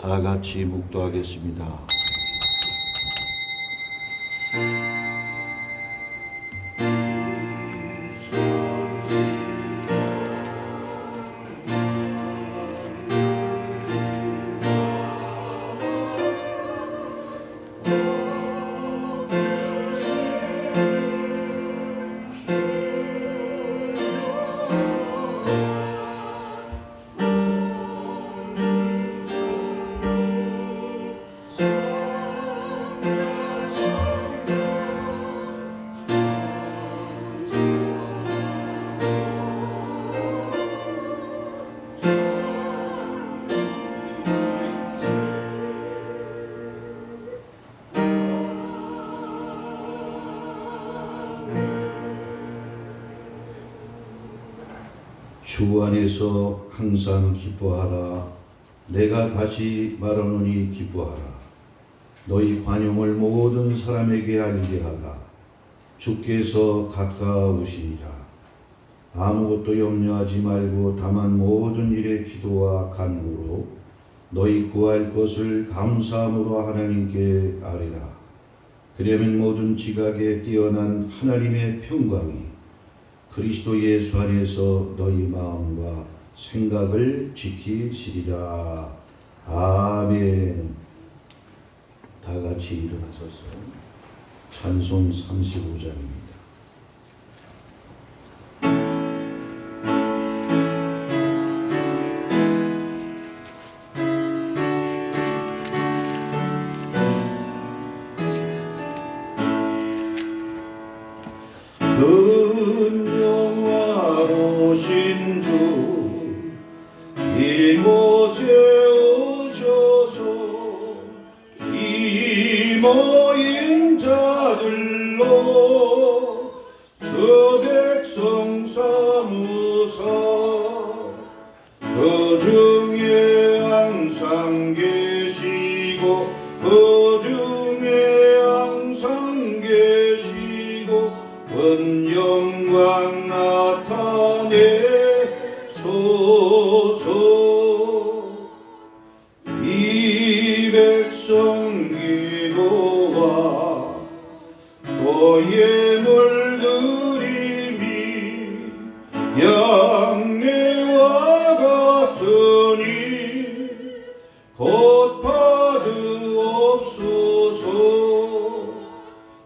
다 같이 묵도하겠습니다. 주 안에서 항상 기뻐하라. 내가 다시 말하노니 기뻐하라. 너희 관용을 모든 사람에게 알게 하라. 주께서 가까우시니라. 아무것도 염려하지 말고 다만 모든 일에 기도와 간구로 너희 구할 것을 감사함으로 하나님께 아뢰라. 그러면 모든 지각에 뛰어난 하나님의 평강이 그리스도 예수 안에서 너희 마음과 생각을 지키시리라. 아멘. 다 같이 일어나셔서 찬송 35장입니다. 영화로우신 주 이곳에 오셔서 이 모인 자들로 주 백성 삼으사 그 중에 항상 계시고 그 중에 항상 계시고 은 영광 나타내소서. 이 백성 기도와 또 예물 드림이 양내와 같으니 곧 받으옵소서.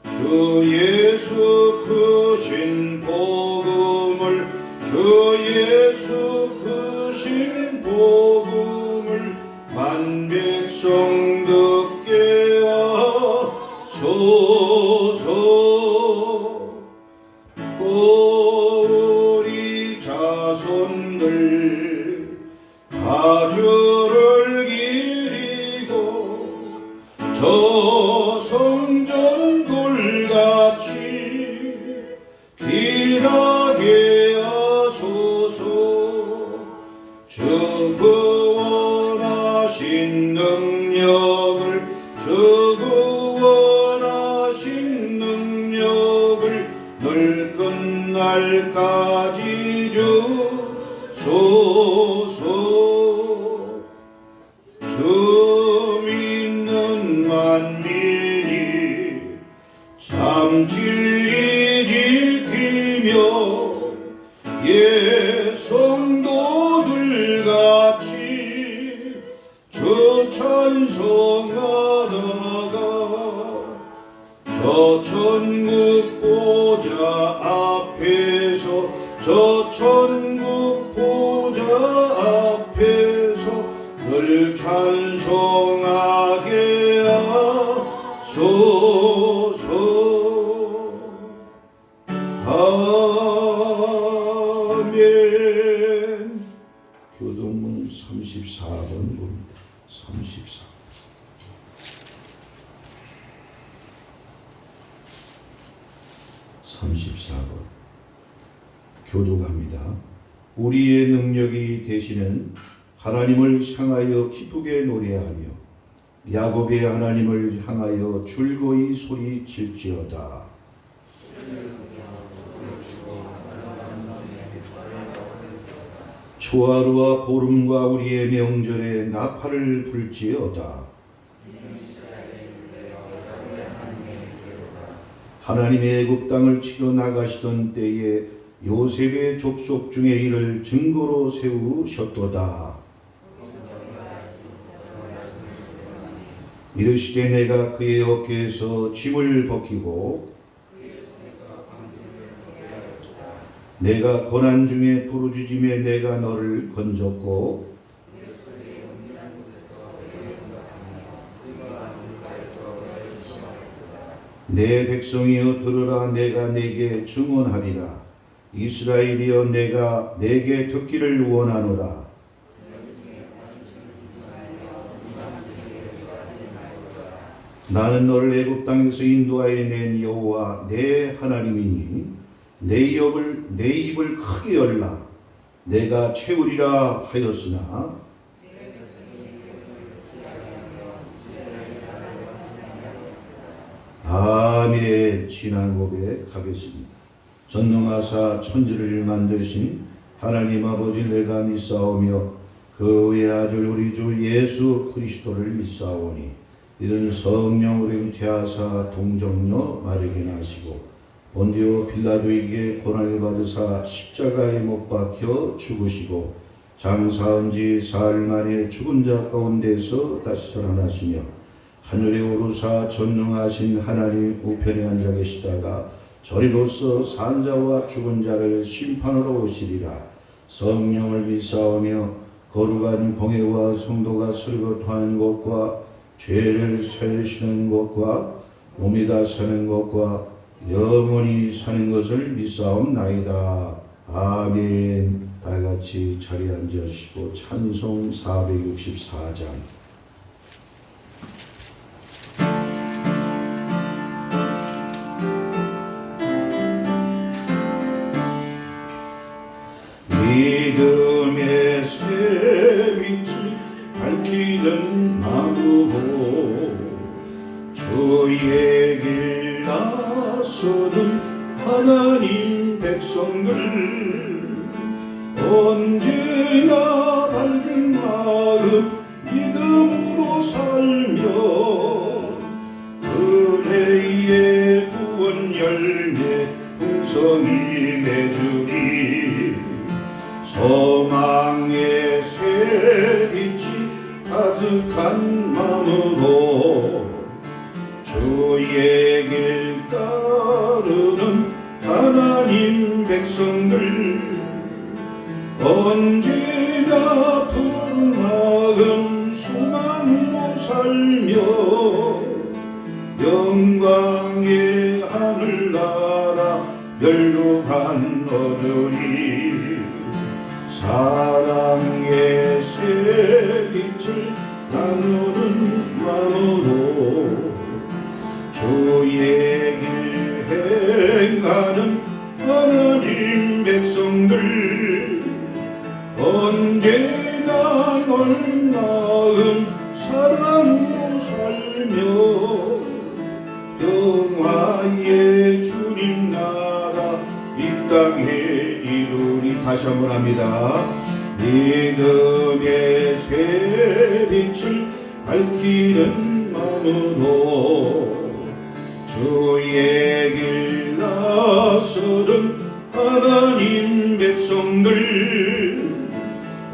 주 예수 크신 복음을 주 예수 크신 복음을 만 백성 듣게 하소서. 또 우리 자손들 다 주를 기리고 저 성전 돌같이 길하게 하소서. 주 구원하신 능력을 주 구원하신 능력을 늘 끝날까지 주소서. 주 믿는 만민이 참 진리 지키며 예 성도들 같이 주 찬송하다가 저 천국 보좌 앞에서 저 천국 보좌 앞에서 늘 찬송하게 하소서. 아멘. 교동문 34번 봅니다. 34. 교독합니다. 우리의 능력이 되시는 하나님을 향하여 기쁘게 노래하며 야곱의 하나님을 향하여 즐거이 소리칠지어다. 수아루와 보름과 우리의 명절에 나팔을 불지어다. 하나님의 애굽 땅을 치러 나가시던 때에 요셉의 족속 중에 이를 증거로 세우셨도다. 이르시되 내가 그의 어깨에서 짐을 벗기고 내가 고난 중에 부르짖음에 내가 너를 건졌고 내 백성이여 들으라. 내가 내게 증언하리라. 이스라엘이여 내가 내게 듣기를 원하노라. 나는 너를 애굽 땅에서 인도하여 낸 여호와 내 하나님이니 내 입을 크게 열라. 내가 채우리라 하였으나 아멘. 신앙 고백하겠습니다. 전능하사 천지를 만드신 하나님 아버지 내가 믿사오며 그 외아들 우리 주 예수 그리스도를 믿사오니 이는 성령으로 잉태하사 동정녀 마리게 나시고 본디오 빌라도에게 고난을 받으사 십자가에 못 박혀 죽으시고 장사한 지 사흘 만에 죽은 자 가운데서 다시 살아나시며 하늘에 오르사 전능하신 하나님 우편에 앉아 계시다가 저리로서 산자와 죽은 자를 심판하러 오시리라. 성령을 믿사오며 거룩한 공회와 성도가 설거하는 것과 죄를 사하시는 것과 몸이 다 사는 것과 영원히 사는 것을 믿사옵나이다. 아멘. 다같이 자리에 앉으시고 찬송 464장. 믿음의 새빛을 밝히는 마음으로 주의 길 나서는 하나님 백성들 언제나 밝은 마음 믿음으로 살며 은혜의 구원 열매 풍성히 내주리. 소망의 새빛이 가득한 마음으로 주의 길 따르는 하나님 백성들 언제나 푸른 마음 소망으로 살며 영광의 하늘나라 멸류관 얻으리. 사랑의 새빛을 나누는 마음으로 주의 길 행하는 하나님 백성들 언제나 넓은 마음 사랑으로 살며 평화의 주님 나라 이 땅에 이루리. 다시 한번 합니다. 믿음의 새빛을 밝히는 마음으로 주의 길 나서는 하나님 백성들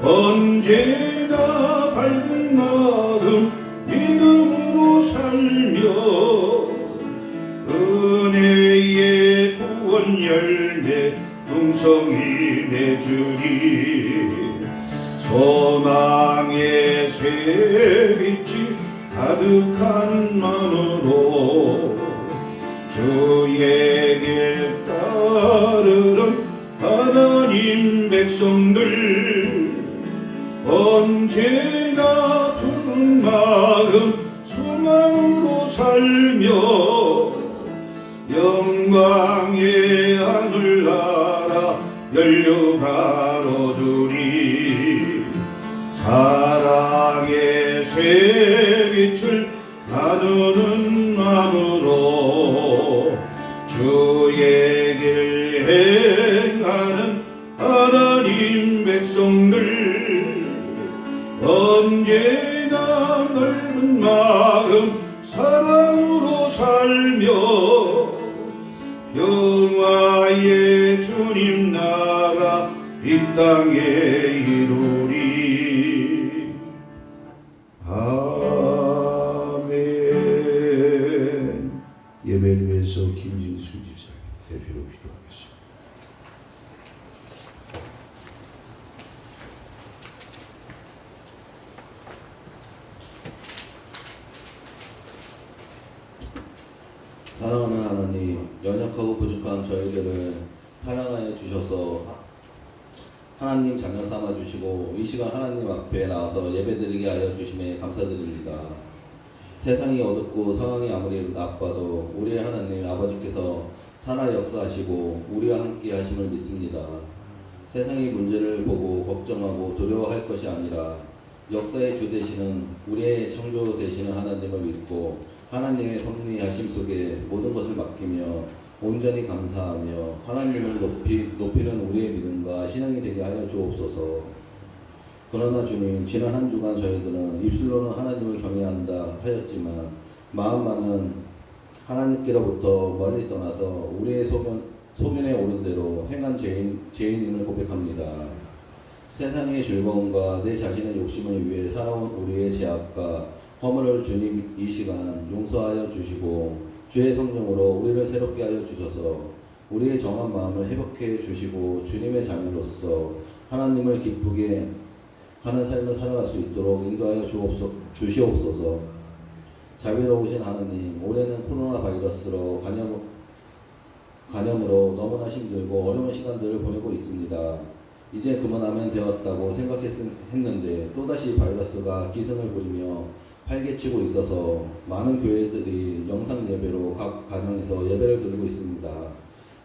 언제나 밝은 마음 믿음으로 살며 은혜의 구원 열매 풍성히 내주리. 소망의 새빛이 가득한 마음으로 주의 길 따르는 하나님 백성들 언제나 푸른 마음 소망으로 살며 영광의 하늘나라 멸류관 얻으리. 사랑의 새빛을 나누는 마음으로 주의 길 행하는 하나님 백성들 나 넓은 마음 사랑으로 살며 평화의 주님 나라 이 땅에 이루리. 아멘. 예배를 위해서 김진수 집사 대표로 기도하겠습니다. 사랑하는 하나님, 연약하고 부족한 저희들을 사랑하여 주셔서 하나님 자녀 삼아 주시고 이 시간 하나님 앞에 나와서 예배드리게 하여 주심에 감사드립니다. 세상이 어둡고 상황이 아무리 나빠도 우리의 하나님 아버지께서 살아 역사하시고 우리와 함께 하심을 믿습니다. 세상의 문제를 보고 걱정하고 두려워할 것이 아니라 역사의 주 되시는 우리의 창조 되시는 하나님을 믿고 하나님의 섭리하심 속에 모든 것을 맡기며 온전히 감사하며 하나님을 높이는 우리의 믿음과 신앙이 되게 하여 주옵소서. 그러나 주님, 지난 한 주간 저희들은 입술로는 하나님을 경외한다 하였지만 마음만은 하나님께로부터 멀리 떠나서 우리의 소견에 오른 대로 행한 죄인임을 고백합니다. 세상의 즐거움과 내 자신의 욕심을 위해 살아온 우리의 죄악과 허물을 주님 이 시간 용서하여 주시고 주의 성령으로 우리를 새롭게 하여 주셔서 우리의 정한 마음을 회복해 주시고 주님의 자녀로서 하나님을 기쁘게 하는 삶을 살아갈 수 있도록 인도하여 주시옵소서. 자비로우신 하나님, 올해는 코로나 바이러스로 간염으로 너무나 힘들고 어려운 시간들을 보내고 있습니다. 이제 그만하면 되었다고 생각했는데 또다시 바이러스가 기승을 부리며 활개치고 있어서 많은 교회들이 영상 예배로 각 가정에서 예배를 드리고 있습니다.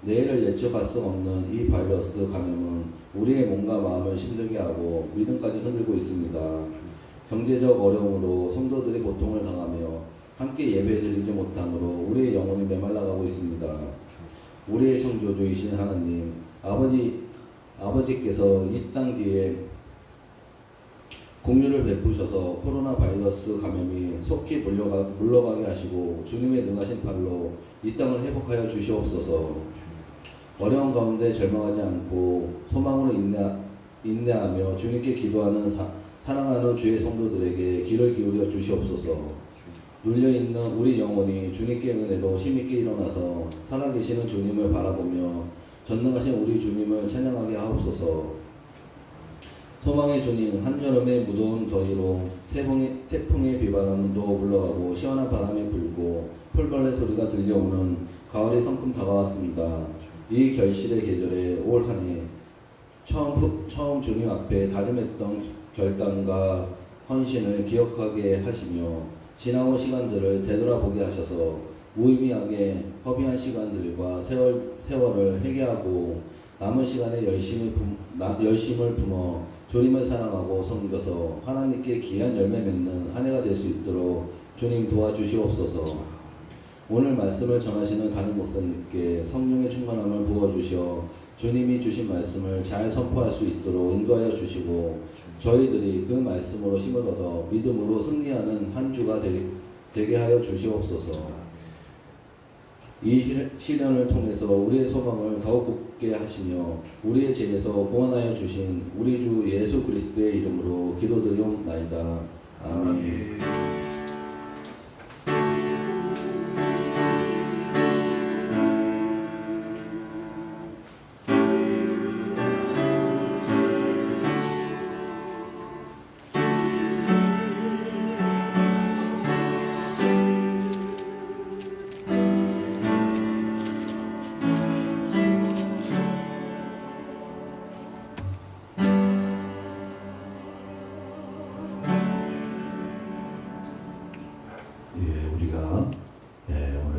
내일을 예측할 수 없는 이 바이러스 감염은 우리의 몸과 마음을 힘들게 하고 믿음까지 흔들고 있습니다. 경제적 어려움으로 성도들이 고통을 당하며 함께 예배 드리지 못함으로 우리의 영혼이 메말라가고 있습니다. 우리의 창조주이신 하나님, 아버지께서 이 땅 뒤에 공유를 베푸셔서 코로나 바이러스 감염이 속히 물러가게 하시고 주님의 능하신 팔로 이 땅을 회복하여 주시옵소서. 어려운 가운데 절망하지 않고 소망으로 인내하며 주님께 기도하는 사랑하는 주의 성도들에게 귀를 기울여 주시옵소서. 눌려있는 우리 영혼이 주님께 은혜로 힘있게 일어나서 살아계시는 주님을 바라보며 전능하신 우리 주님을 찬양하게 하옵소서. 소망의 주님, 한여름의 무더운 더위로 태풍의 비바람도 물러가고 시원한 바람이 불고 풀벌레 소리가 들려오는 가을이 성큼 다가왔습니다. 이 결실의 계절에 올 한 해 처음 주님 앞에 다짐했던 결단과 헌신을 기억하게 하시며 지나온 시간들을 되돌아보게 하셔서 무의미하게 허비한 시간들과 세월을 회개하고 남은 시간에 열심을 품어 주님을 사랑하고 섬겨서 하나님께 귀한 열매 맺는 한 해가 될 수 있도록 주님 도와주시옵소서. 오늘 말씀을 전하시는 담임 목사님께 성령의 충만함을 부어주셔 주님이 주신 말씀을 잘 선포할 수 있도록 인도하여 주시고 저희들이 그 말씀으로 힘을 얻어 믿음으로 승리하는 한 주가 되게 하여 주시옵소서. 이 시련을 통해서 우리의 소망을 더욱 굳게 하시며 우리의 죄에서 구원하여 주신 우리 주 예수 그리스도의 이름으로 기도드리옵나이다. 아멘.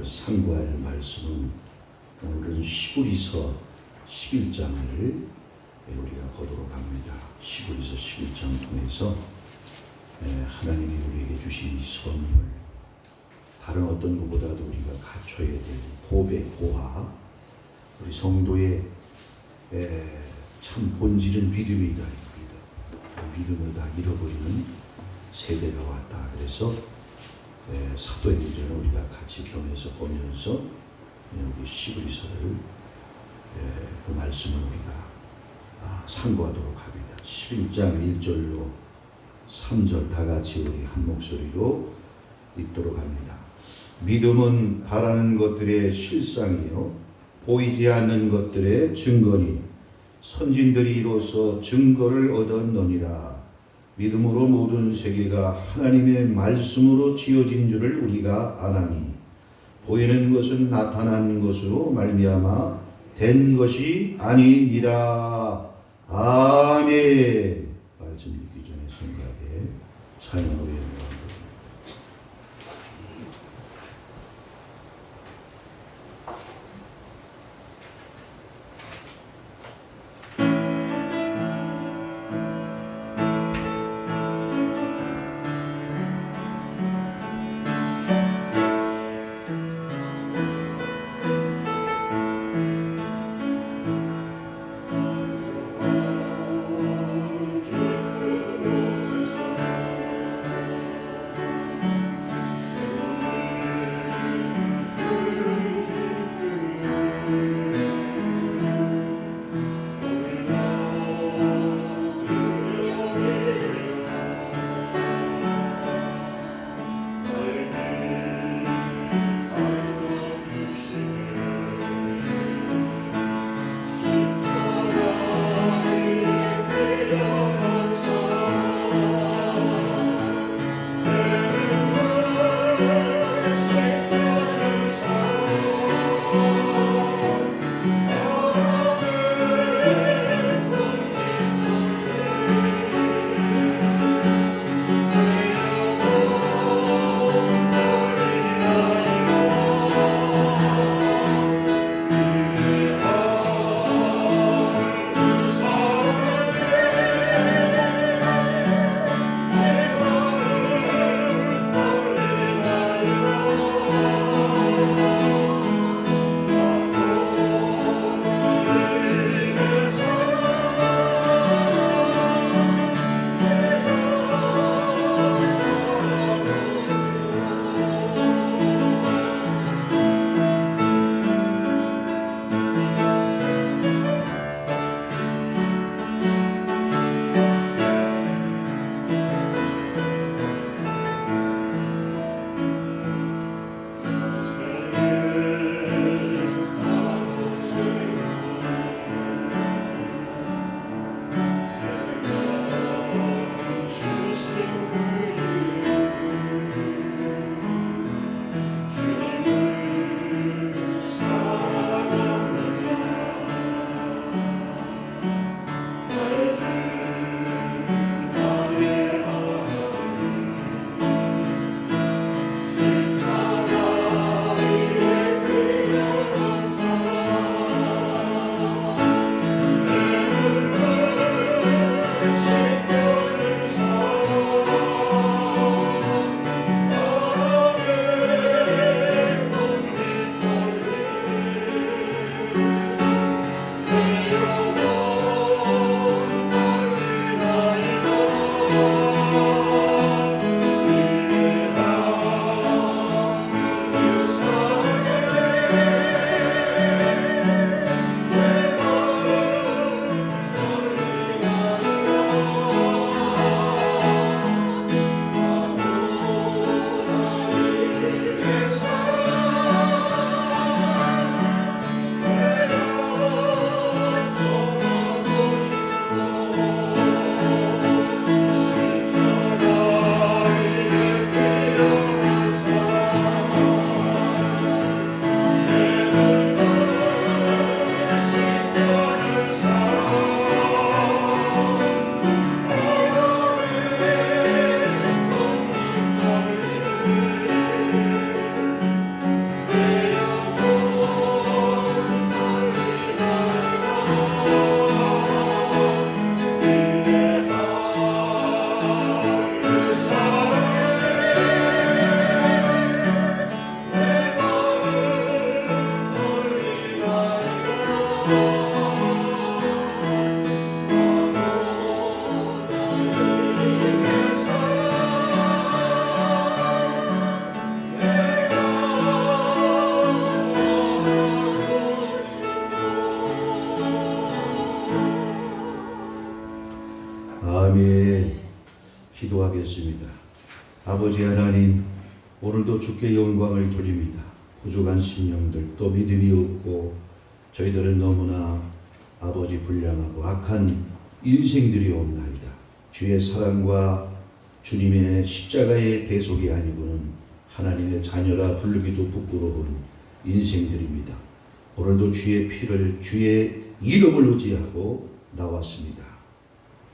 상고할 말씀은 오늘은 시브리서 11장을 우리가 보도록 합니다. 시브리서 11장 통해서 하나님이 우리에게 주신 이 선물, 다른 어떤 것보다도 우리가 갖춰야 될 고백, 고하, 우리 성도의 참 본질은 믿음이다. 믿음을 다 잃어버리는 세대가 왔다. 그래서 사도행전을 우리가 같이 겸해서 보면서 우리 시브리서를 그 말씀을 우리가 상고하도록 합니다. 11장 1절로 3절 다 같이 우리 한 목소리로 읽도록 합니다. 믿음은 바라는 것들의 실상이요 보이지 않는 것들의 증거니 선진들이 이로써 증거를 얻었느니라. 믿음으로 모든 세계가 하나님의 말씀으로 지어진 줄을 우리가 아나니 보이는 것은 나타난 것으로 말미암아 된 것이 아니니라. 아멘. 말씀 읽기 전에 생각에 찬양을 해야 기도하겠습니다. 아버지 하나님, 오늘도 주께 영광을 돌립니다. 부족한 심령들, 또 믿음이 없고 저희들은 너무나 아버지 불량하고 악한 인생들이 옵나이다. 주의 사랑과 주님의 십자가의 대속이 아니고는 하나님의 자녀라 부르기도 부끄러운 인생들입니다. 오늘도 주의 피를, 주의 이름을 의지하고 나왔습니다.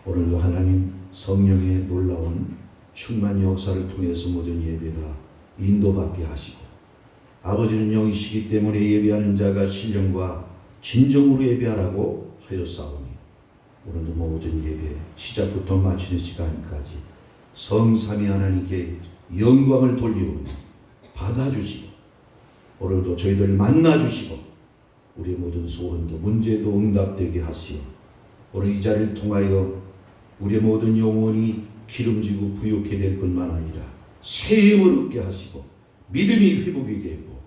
오늘도 하나님 성령의 놀라운 충만 역사를 통해서 모든 예배가 인도받게 하시고, 아버지는 영이시기 때문에 예배하는 자가 신령과 진정으로 예배하라고 하였사오니, 오늘도 모든 예배 시작부터 마치는 시간까지 성삼위 하나님께 영광을 돌리오니 받아주시고, 오늘도 저희들을 만나주시고 우리의 모든 소원도 문제도 응답되게 하시오. 오늘 이 자리를 통하여 우리의 모든 영혼이 기름지고 부욕해 될 뿐만 아니라 새 힘을 얻게 하시고 믿음이 회복이 되고,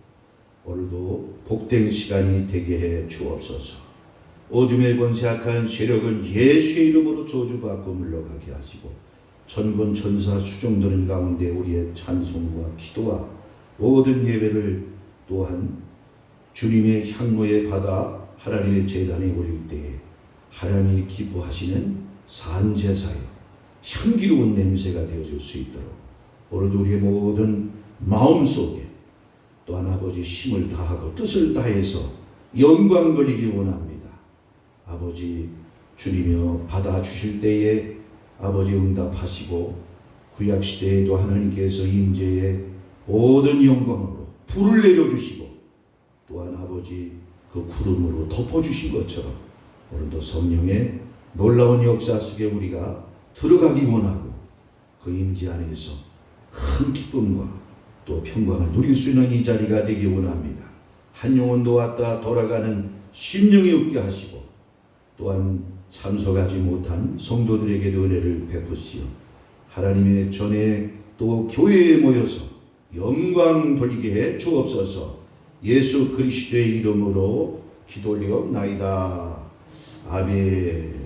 오늘도 복된 시간이 되게 해 주옵소서. 어둠의 권세 악한 세력은 예수의 이름으로 저주받고 물러가게 하시고, 천군 천사 수종드는 가운데 우리의 찬송과 기도와 모든 예배를 또한 주님의 향로에 받아 하나님의 제단에 올릴 때에 하나님이 기뻐하시는 산제사여 향기로운 냄새가 되어줄 수 있도록 오늘도 우리의 모든 마음속에 또한 아버지 힘을 다하고 뜻을 다해서 영광 돌리기 원합니다. 아버지 주님이여 받아주실 때에 아버지 응답하시고, 구약시대에도 하나님께서 임재의 모든 영광으로 불을 내려주시고 또한 아버지 그 구름으로 덮어주신 것처럼 오늘도 성령의 놀라운 역사 속에 우리가 들어가기 원하고, 그 임재 안에서 큰 기쁨과 또 평강을 누릴 수 있는 이 자리가 되기 원합니다. 한 영혼도 왔다 돌아가는 심령이 없게 하시고, 또한 참석하지 못한 성도들에게도 은혜를 베푸시오. 하나님의 전에 또 교회에 모여서 영광 돌리게 해 주옵소서. 예수 그리스도의 이름으로 기도 올리옵나이다. 아멘.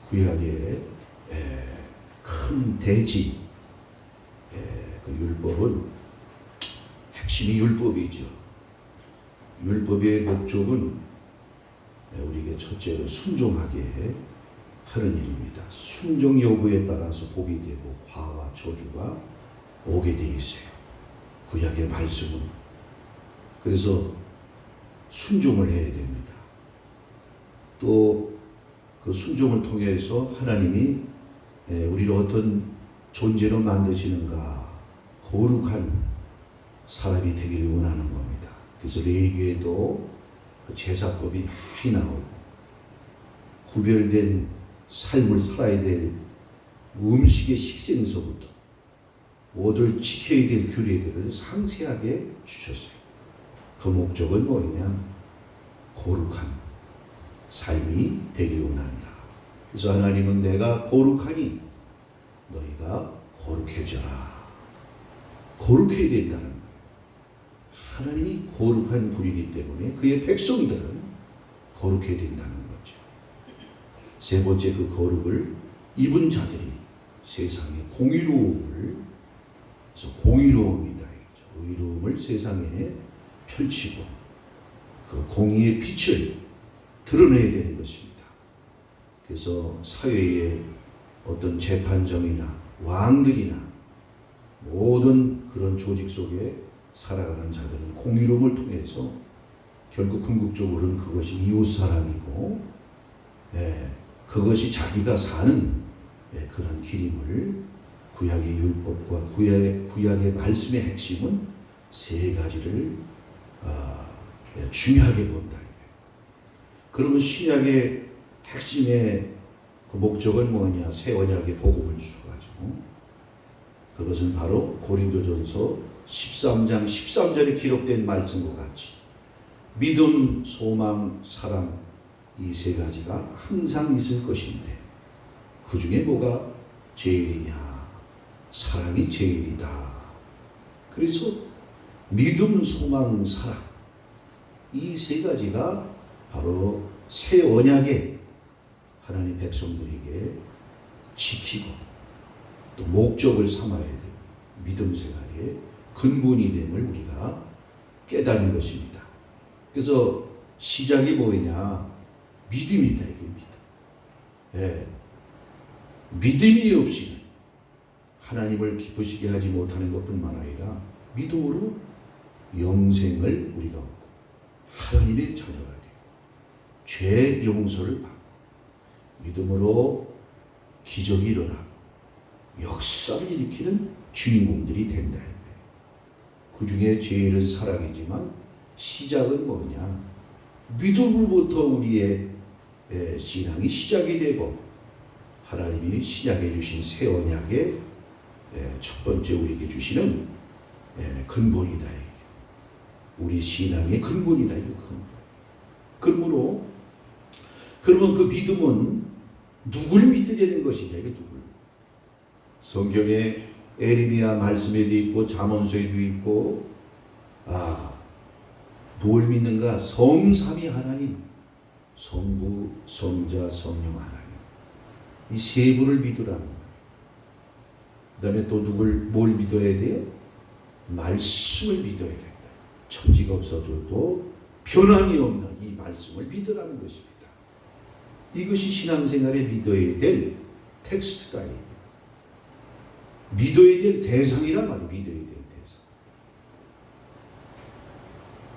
구약의 큰 대지, 그 율법은 핵심이 율법이죠. 율법의 목적은 우리에게 첫째로 순종하게 하는 일입니다. 순종 여부에 따라서 복이 되고 화와 저주가 오게 되어 있어요. 구약의 말씀은. 그래서 순종을 해야 됩니다. 또 그 순종을 통해서 하나님이 우리를 어떤 존재로 만드시는가, 거룩한 사람이 되기를 원하는 겁니다. 그래서 레위기에도 그 제사법이 많이 나오고, 구별된 삶을 살아야 될 음식의 식생서부터 모두 지켜야 될 규례들을 상세하게 주셨어요. 그 목적은 뭐냐? 거룩한 삶이 되기를 원한다. 그래서 하나님은 내가 거룩하니 너희가 거룩해져라. 거룩해야 된다는 거예요. 하나님이 거룩한 분이기 때문에 그의 백성들은 거룩해야 된다는 거죠. 세 번째, 그 거룩을 입은 자들이 세상에 공의로움을, 그래서 공의로움이다, 의로움을 세상에 펼치고 그 공의의 빛을 드러내야 되는 것입니다. 그래서 사회의 어떤 재판정이나 왕들이나 모든 그런 조직 속에 살아가는 자들은 공의로움을 통해서 결국 궁극적으로는 그것이 이웃사랑이고, 그것이 자기가 사는 그런 길임을, 구약의 율법과 구약의 말씀의 핵심은 세 가지를 중요하게 본다. 그러면 신약의 핵심의 그 목적은 뭐냐? 새 언약의 복음을 주가지고, 그것은 바로 고린도전서 13장 13절에 기록된 말씀과 같이 믿음, 소망, 사랑, 이 세 가지가 항상 있을 것인데, 그 중에 뭐가 제일이냐? 사랑이 제일이다. 그래서 믿음, 소망, 사랑, 이 세 가지가 바로 새 언약에 하나님 백성들에게 지키고 또 목적을 삼아야 돼요. 믿음 생활의 근본이 됨을 우리가 깨닫는 것입니다. 그래서 시작이 뭐냐? 믿음이다, 이게 믿음. 예. 믿음이 없이는 하나님을 기쁘시게 하지 못하는 것뿐만 아니라 믿음으로 영생을 우리가 얻고 하나님의 자녀가 되고 죄 용서를 받고 믿음으로 기적이 일어나고 역사를 일으키는 주인공들이 된다. 그 중에 제일은 사랑이지만 시작은 뭐냐? 믿음으로부터 우리의 신앙이 시작이 되고 하나님이 시작해 주신 새 언약의 첫 번째 우리에게 주시는 근본이다. 우리 신앙의 근본이다. 이거 근본으로 그러면 그 믿음은 누굴 믿게 되는 것이냐? 이게 누굴? 성경에 에레미야 말씀에도 있고 잠언서에도 있고 뭘 믿는가? 성삼위 하나님, 성부, 성자, 성령 하나님. 이 세 분을 믿으라는 거예요. 그 다음에 또 뭘 믿어야 돼요? 말씀을 믿어야 된다. 천지가 없어도 또 변함이 없는 이 말씀을 믿으라는 것입니다. 이것이 신앙생활에 믿어야 될 텍스트다. 믿어야 될 대상이란 말이에요. 믿어야 될 대상.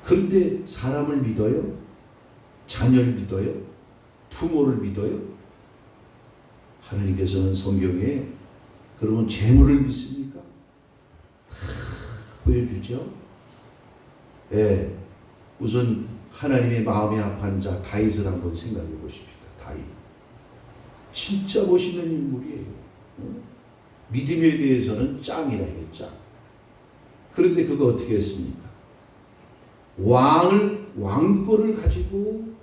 그런데 사람을 믿어요? 자녀를 믿어요? 부모를 믿어요? 하나님께서는 성경에 그러면 재물을 믿습니까? 다 보여주죠. 우선 하나님의 마음에 합한 자 다윗을 한번 생각해 보십시다. 다윗 진짜 멋있는 인물이에요. 믿음에 대해서는 짱이라 해요. 짱. 그런데 그거 어떻게 했습니까? 왕권을 가지고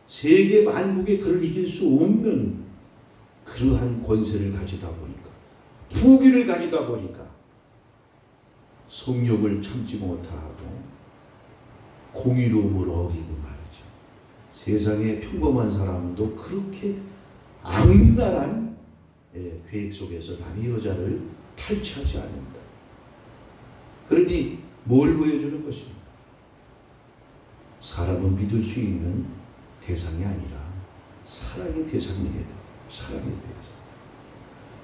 세계 만국에 그를 이길 수 없는 그러한 권세를 가지다 보니까, 부귀를 가지다 보니까 성욕을 참지 못하고 공의로움을 어기고 말이죠. 세상의 평범한 사람도 그렇게 악랄한 계획 속에서 남의 여자를 탈취하지 않는다. 그러니 뭘 보여주는 것입니까? 사람은 믿을 수 있는 대상이 아니라 사랑의 대상이래요. 사랑의 대상.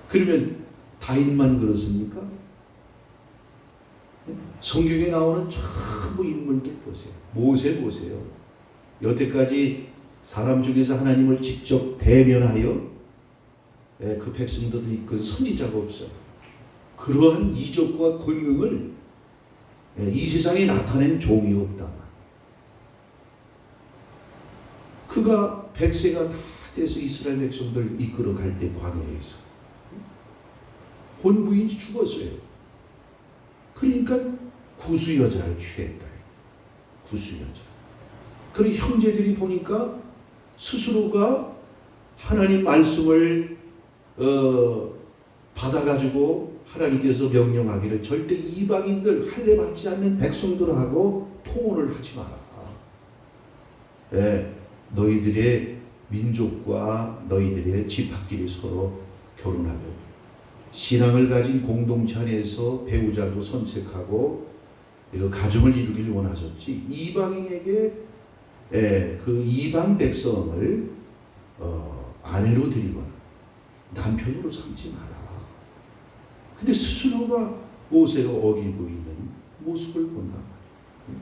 그러면 다윗만 그렇습니까? 성경에 나오는 전부 인물들 보세요. 모세 보세요. 여태까지 사람 중에서 하나님을 직접 대면하여 그 백성들을 이끈 선지자가 없어요. 그러한 이적과 권능을 이 세상에 나타낸 종이 없다. 그가 100세가 다 돼서 이스라엘 백성들 이끌어 갈 때 광야에서 혼부인이 죽었어요. 그러니까 구수 여자를 취했다. 구수 여자. 그리고 형제들이 보니까 스스로가 하나님 말씀을 받아가지고 하나님께서 명령하기를 절대 이방인들 할례 받지 않는 백성들하고 통혼을 하지 마라. 너희들의 민족과 너희들의 집합끼리 서로 결혼하고 신앙을 가진 공동체 안에서 배우자도 선택하고 가정을 이루길 원하셨지, 이방인에게 그 이방 백성을 아내로 드리거나 남편으로 삼지 마라. 근데 스스로가 모세가 어기고 있는 모습을 본단 말이에요.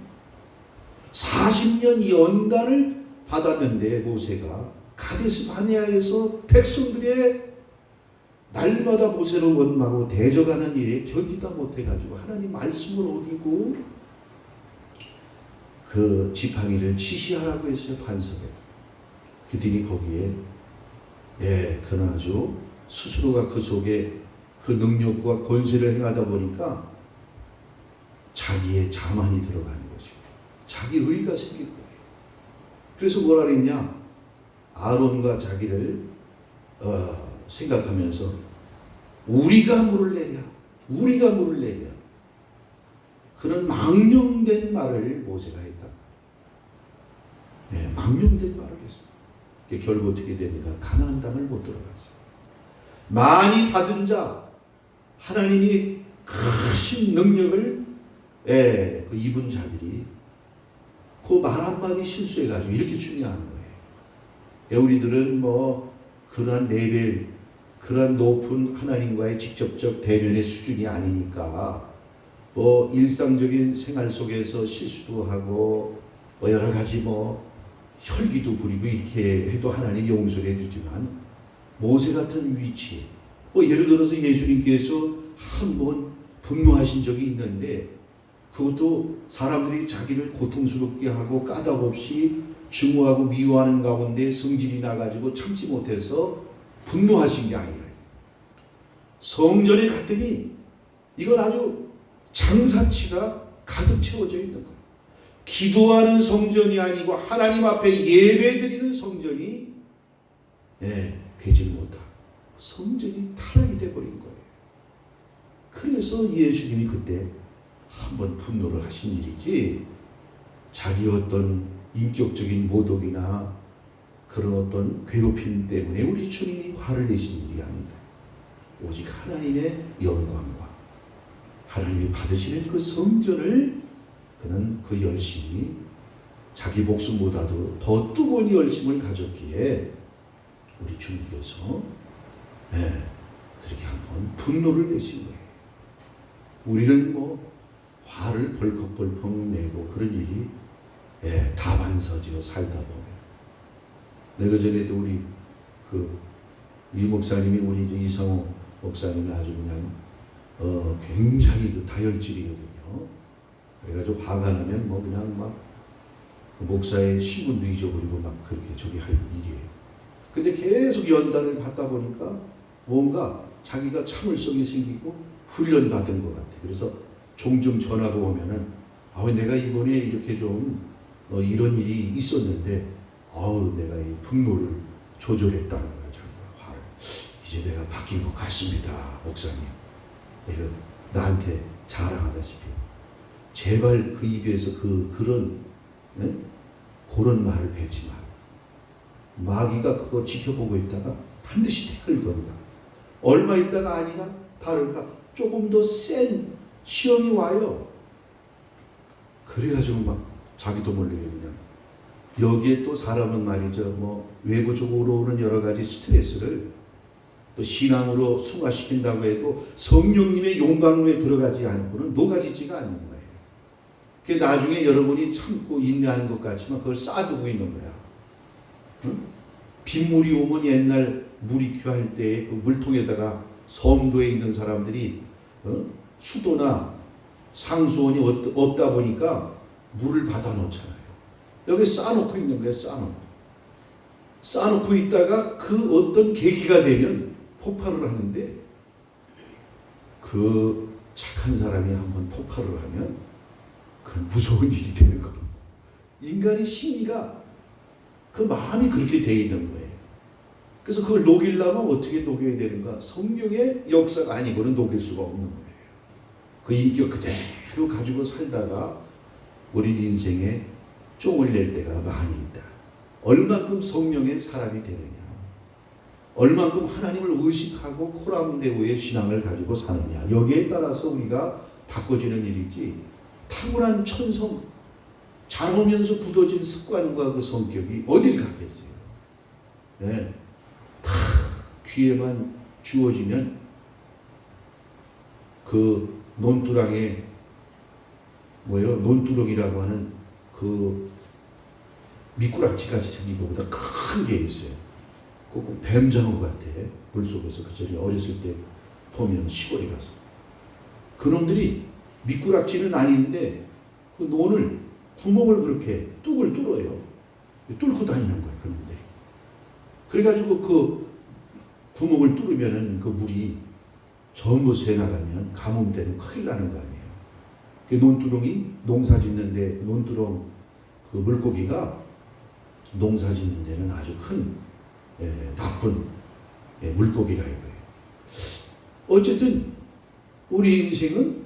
40년 연단을 받았는데 모세가 가데스 바네아에서 백성들의 날마다 모세를 원망하고 대적하는 일에 견디다 못해가지고 하나님 말씀을 어기고 그 지팡이를 치시하라고 했어요. 반석에. 그들이 거기에 그는 아주 스스로가 그 속에 그 능력과 권세를 행하다 보니까 자기의 자만이 들어가는 것이고 자기 의가 생길 거예요. 그래서 뭐라 그랬냐? 아론과 자기를 생각하면서 우리가 물을 내랴, 우리가 물을 내랴. 그런 망령된 말을 모세가 했다. 망령된 말을 했어요. 결국 어떻게 되니까 가나안 땅을 못 들어갔어요. 많이 받은 자, 하나님이 크신 능력을 그 입은 자들이 그 말 한마디 실수해가지고 이렇게 중요한 거예요. 우리들은 뭐 그러한 레벨, 그러한 높은 하나님과의 직접적 대면의 수준이 아니니까 뭐 일상적인 생활 속에서 실수도 하고 뭐 여러 가지 뭐 혈기도 부리고 이렇게 해도 하나님이 용서를 해주지만 모세 같은 위치에 뭐 예를 들어서 예수님께서 한 번 분노하신 적이 있는데 그것도 사람들이 자기를 고통스럽게 하고 까닭없이 증오하고 미워하는 가운데 성질이 나가지고 참지 못해서 분노하신 게 아니라 성전에 갔더니 이건 아주 장사치가 가득 채워져 있는 거예요. 기도하는 성전이 아니고 하나님 앞에 예배드리는 성전이 되지 못하고 성전이 타락이 되어버린 거예요. 그래서 예수님이 그때 한번 분노를 하신 일이지 자기 어떤 인격적인 모독이나 그런 어떤 괴롭힘 때문에 우리 주님이 화를 내신 일이 아니다. 오직 하나님의 영광과 하나님이 받으시는 그 성전을 그는 그 열심히 자기 목숨보다도 더 뜨거운 열심을 가졌기에 우리 주님께서 그렇게 한번 분노를 내신 거예요. 우리는 뭐 화를 벌컥벌컥 내고 그런 일이 다반사지로 살다 보면 내가 전에도 우리 이 목사님이 우리 이상호 목사님이 아주 그냥 굉장히 그 다혈질이거든요. 그래가지고 화가 나면 뭐 그냥 막 그 목사의 신분도 잊어버리고 막 그렇게 저기 할 일이에요. 근데 계속 연단을 받다 보니까 뭔가 자기가 참을성이 생기고 훈련받은 것 같아. 그래서 종종 전화가 오면은 내가 이번에 이렇게 좀 이런 일이 있었는데 내가 이 분노를 조절했다는 거야. 자기가 화를. 이제 내가 바뀐 것 같습니다. 목사님. 내가 나한테 자랑하다시피 제발 그 입에서 그런 말을 뱉지 마. 마귀가 그거 지켜보고 있다가 반드시 태클 건다. 얼마 있다가 아니나 다를까 조금 더 센 시험이 와요. 그래가지고 막 자기도 모르게 그냥 여기에 또 사람은 말이죠. 뭐 외부적으로 오는 여러 가지 스트레스를 또 신앙으로 승화시킨다고 해도 성령님의 용광로에 들어가지 않고는 녹아지지가 않는 거예요. 그게 나중에 여러분이 참고 인내하는 것 같지만 그걸 쌓아두고 있는 거야. 응? 빗물이 오면 옛날 물이 귀할 때 그 물통에다가 섬도에 있는 사람들이 수도나 상수원이 없다 보니까 물을 받아 놓잖아요. 여기 쌓아놓고 있는 거예요. 쌓아놓고 있다가 그 어떤 계기가 되면 폭발을 하는데 그 착한 사람이 한번 폭발을 하면 그런 무서운 일이 되는 거예요. 인간의 심리가 그 마음이 그렇게 돼 있는 거예요. 그래서 그걸 녹이려면 어떻게 녹여야 되는가? 성령의 역사가 아니고는 녹일 수가 없는 거예요. 그 인격 그대로 가지고 살다가 우리 인생에 쫑을 낼 때가 많이 있다. 얼만큼 성령의 사람이 되느냐. 얼만큼 하나님을 의식하고 코람데오의 신앙을 가지고 사느냐. 여기에 따라서 우리가 바꿔지는 일이지 타고난 천성, 자라면서 굳어진 습관과 그 성격이 어딜 가겠어요. 다 귀에만 주어지면 그 논두렁에 논두렁이라고 하는 그 미꾸라지같이 생긴 것보다 큰 게 있어요. 꼭 뱀장어 같아. 물속에서 그 전에 어렸을 때 보면 시골에 가서 그놈들이 미꾸라지는 아닌데 그 논을 구멍을 그렇게 뚝을 뚫어요. 뚫고 다니는 거예요. 그놈들이. 그래가지고 그 구멍을 뚫으면은 그 물이 전부 새나가면 가뭄때는 큰일 나는 거 아니에요. 그 논두렁이 농사 짓는데 논두렁 그 물고기가 농사 짓는 데는 아주 큰 나쁜 물고기가 이거예요. 어쨌든 우리 인생은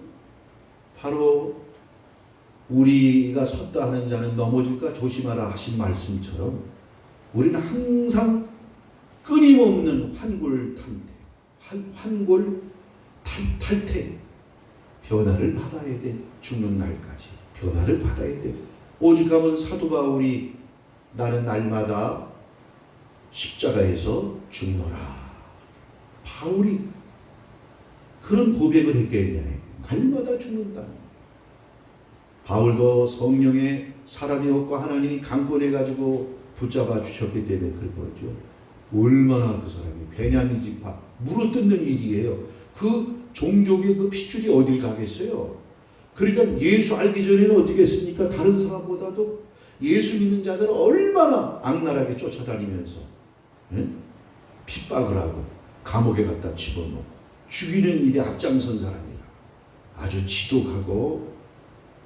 바로 우리가 섰다 하는 자는 넘어질까 조심하라 하신 말씀처럼 우리는 항상 끊임없는 환골 탈퇴, 변화를 받아야 돼. 죽는 날까지 변화를 받아야 돼. 오죽하면 사도 바울이 나는 날마다 십자가에서 죽노라. 바울이 그런 고백을 했겠냐. 날마다 죽는다. 바울도 성령의 사람이었고 하나님이 강권해가지고 붙잡아 주셨기 때문에 그런 거죠. 얼마나 그 사람이 베냐민 지파 물어뜯는 일이에요. 그 종족의 그 핏줄이 어딜 가겠어요. 그러니까 예수 알기 전에는 어떻게 했습니까? 다른 사람보다도 예수 믿는 자들은 얼마나 악랄하게 쫓아다니면서 핍박을 하고 감옥에 갖다 집어넣고 죽이는 일에 앞장선 사람이라. 아주 지독하고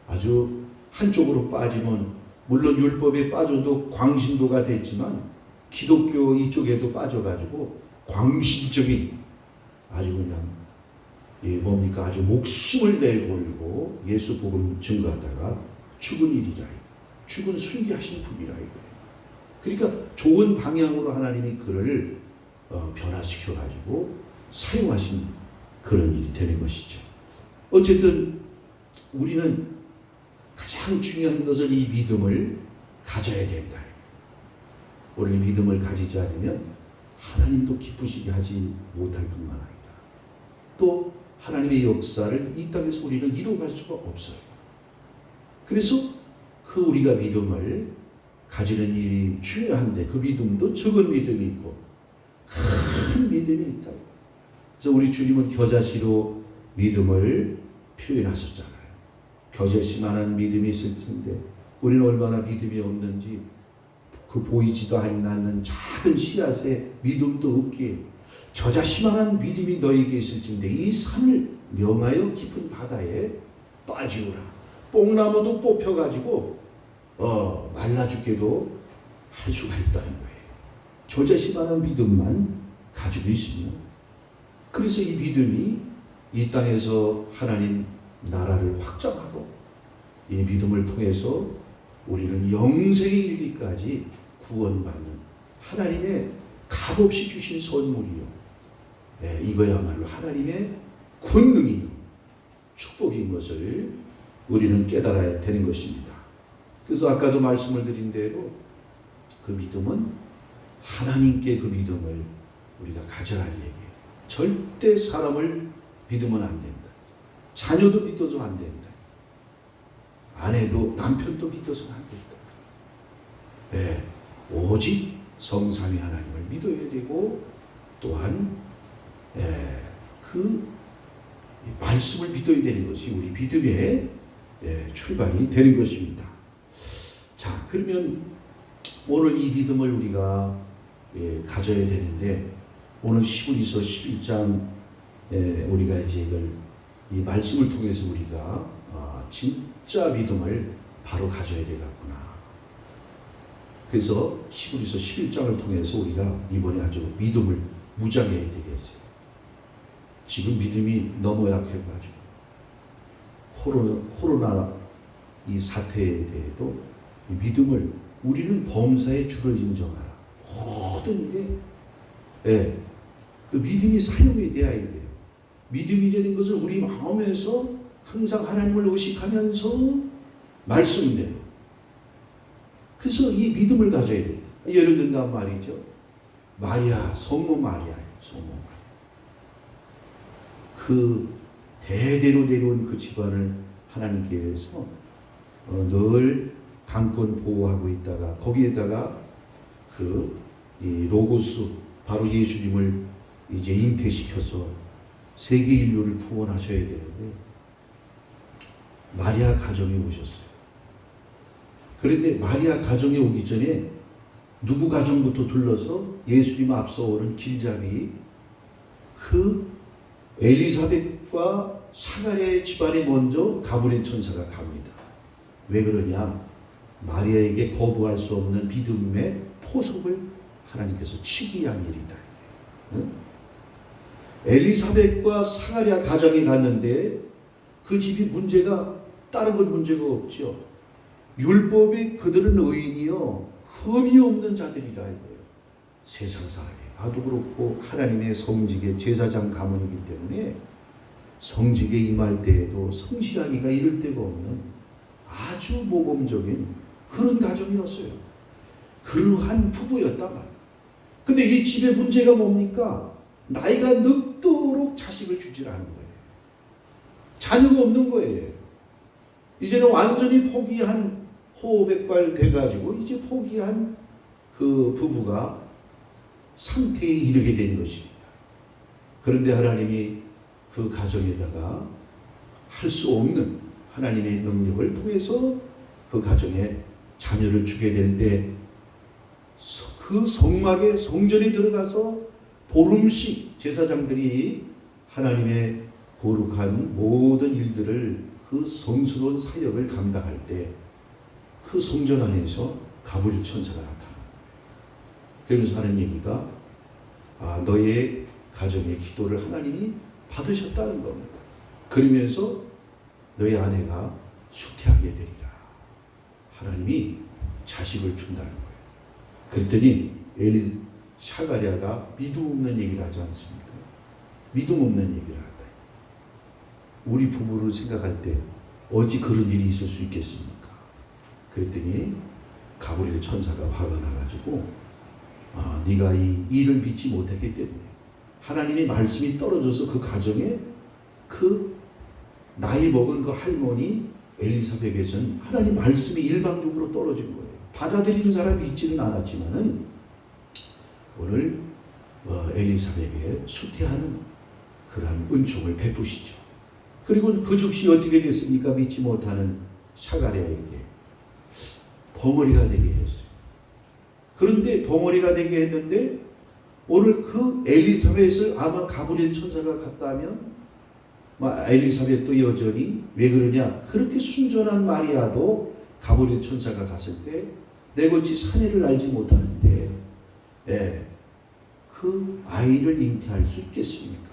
아주 한쪽으로 빠지면 물론 율법에 빠져도 광신도가 됐지만 기독교 이쪽에도 빠져가지고 광신적인 아주 그냥 뭡니까 아주 목숨을 내걸고 예수 복음 증거하다가 죽은 일이라. 죽은 순기하신 분이라 이거예요. 그러니까 좋은 방향으로 하나님이 그를 변화시켜가지고 사용하신 그런 일이 되는 것이죠. 어쨌든 우리는 가장 중요한 것은 이 믿음을 가져야 된다. 우리 믿음을 가지지 않으면 하나님도 기쁘시게 하지 못할 뿐만 아니라 또 하나님의 역사를 이 땅에서 우리는 이루어갈 수가 없어요. 그래서 그 우리가 믿음을 가지는 일이 중요한데 그 믿음도 적은 믿음이 있고 큰 믿음이 있다. 그래서 우리 주님은 겨자씨로 믿음을 표현하셨잖아요. 겨자씨만한 믿음이 있을 텐데 우리는 얼마나 믿음이 없는지 그 보이지도 않는 작은 씨앗에 믿음도 없기에 겨자씨만한 믿음이 너에게 있을진데 이 산을 명하여 깊은 바다에 빠지우라. 뽕나무도 뽑혀가지고 말라 죽게도 할 수가 있다는 거예요. 겨자씨만한 믿음만 가지고 있으면 그래서 이 믿음이 이 땅에서 하나님 나라를 확장하고 이 믿음을 통해서 우리는 영생에 이르기까지 구원받는 하나님의 값없이 주신 선물이요. 이거야말로 하나님의 권능이요 축복인 것을 우리는 깨달아야 되는 것입니다. 그래서 아까도 말씀을 드린 대로 그 믿음은 하나님께 그 믿음을 우리가 가져라는 얘기예요. 절대 사람을 믿으면 안 된다. 자녀도 믿어서 안 된다. 아내도 남편도 믿어서는 안 된다. 오직 성삼위 하나님을 믿어야 되고 또한 그 말씀을 믿어야 되는 것이 우리 믿음의 출발이 되는 것입니다. 자, 그러면 오늘 이 믿음을 우리가 가져야 되는데 오늘 시브리서 11장 우리가 이제 이걸 이 말씀을 통해서 우리가 진짜 믿음을 바로 가져야 되겠구나. 그래서 시브리서 11장을 통해서 우리가 이번에 아주 믿음을 무장해야 되겠어요. 지금 믿음이 너무 약해가지고 코로나 이 사태에 대해도 이 믿음을 우리는 범사의 주를 인정하라. 모든 게 그 믿음이 사용이 되어야 돼요. 믿음이 되는 것은 우리 마음에서 항상 하나님을 의식하면서 말씀대로. 그래서 이 믿음을 가져야 돼요. 예를 든단 말이죠. 마리아, 성모 마리아예요. 성모 마리아. 그 대대로 내려온 그 집안을 하나님께서 늘 강권 보호하고 있다가 거기에다가 이 로고스 바로 예수님을 이제 잉태시켜서 세계 인류를 구원하셔야 되는데 마리아 가정에 오셨어요. 그런데 마리아 가정에 오기 전에 누구 가정부터 둘러서 예수님 앞서 오는 길잡이 그 엘리사벳과 사가랴의 집안에 먼저 가브리엘 천사가 갑니다. 왜 그러냐? 마리아에게 거부할 수 없는 믿음의 포석을 하나님께서 치기 위한 일이다. 엘리사벳과 사가랴 가정에 갔는데 그 집이 문제가 다른 건 문제가 없죠. 율법에 그들은 의인이요 흠이 없는 자들이라 이거예요. 세상 사람이 봐도 그렇고 하나님의 성직의 제사장 가문이기 때문에 성직에 임할 때에도 성실하기가 이를 데가 없는 아주 모범적인 그런 가정이었어요. 그러한 부부였단 말이에요. 근데 이 집의 문제가 뭡니까? 나이가 늙도록 자식을 주질 않은 거예요. 자녀가 없는 거예요. 이제는 완전히 포기한 호백발 돼가지고 이제 포기한 그 부부가 상태에 이르게 된 것입니다. 그런데 하나님이 그 가정에다가 할 수 없는 하나님의 능력을 통해서 그 가정에 자녀를 주게 되는데 그 성막에 성전에 들어가서 보름씩 제사장들이 하나님의 거룩한 모든 일들을 그 성스러운 사역을 감당할 때 그 성전 안에서 가브리엘 천사가 나타납니다. 그러면서 하는 얘기가 너의 가정의 기도를 하나님이 받으셨다는 겁니다. 그러면서 너의 아내가 수태하게 되리라. 하나님이 자식을 준다는 거예요. 그랬더니 샤가랴가 믿음 없는 얘기를 하지 않습니까? 믿음 없는 얘기를 한다. 우리 부부를 생각할 때 어찌 그런 일이 있을 수 있겠습니까? 그랬더니 가브리엘 천사가 화가 나가지고 네가 이 일을 믿지 못했기 때문에 하나님의 말씀이 떨어져서 그 가정에 그 나이 먹은 그 할머니 엘리사벳에서는 하나님 말씀이 일방적으로 떨어진 거예요. 받아들이는 사람이 있지는 않았지만은 오늘 엘리사벳에게 수태하는 그러한 은총을 베푸시죠. 그리고 그 즉시 어떻게 됐습니까? 믿지 못하는 샤가랴에게 벙어리가 되게 했어요. 그런데 벙어리가 되게 했는데 오늘 그 엘리사벳을 아마 가브리엘 천사가 갔다면 엘리사벳도 여전히 왜 그러냐? 그렇게 순전한 마리아도 가브리엘 천사가 갔을 때 내같이 사내를 알지 못하는데 그 아이를 잉태할 수 있겠습니까?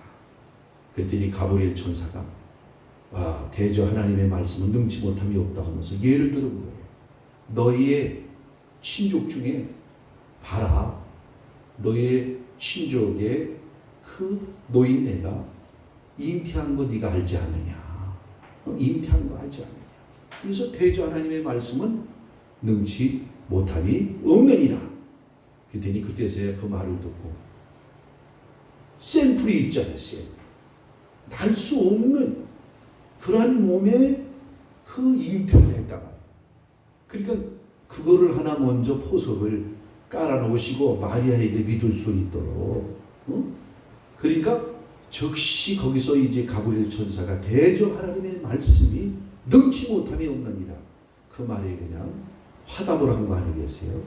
그랬더니 가브리엘 천사가 대저 하나님의 말씀은 능치 못함이 없다 하면서 예를 들은 거예요. 너희의 친족 중에 봐라. 너의 친족의 그 노인네가 잉태한 거 네가 알지 않느냐. 잉태한 거 알지 않느냐. 그래서 대저 하나님의 말씀은 능치 못함이 없느니라. 그랬더니 그때서야 그 말을 듣고 샘플이 있잖아요. 샘플. 날 수 없는 그러한 몸에 그 잉태를 했다가 그러니까 그거를 하나 먼저 포석을 깔아놓으시고 마리아에게 믿을 수 있도록 그러니까 즉시 거기서 이제 가브리엘 천사가 대저 하나님의 말씀이 능치 못함이 없느니라 그 말에 그냥 화답을 한 거 아니겠어요?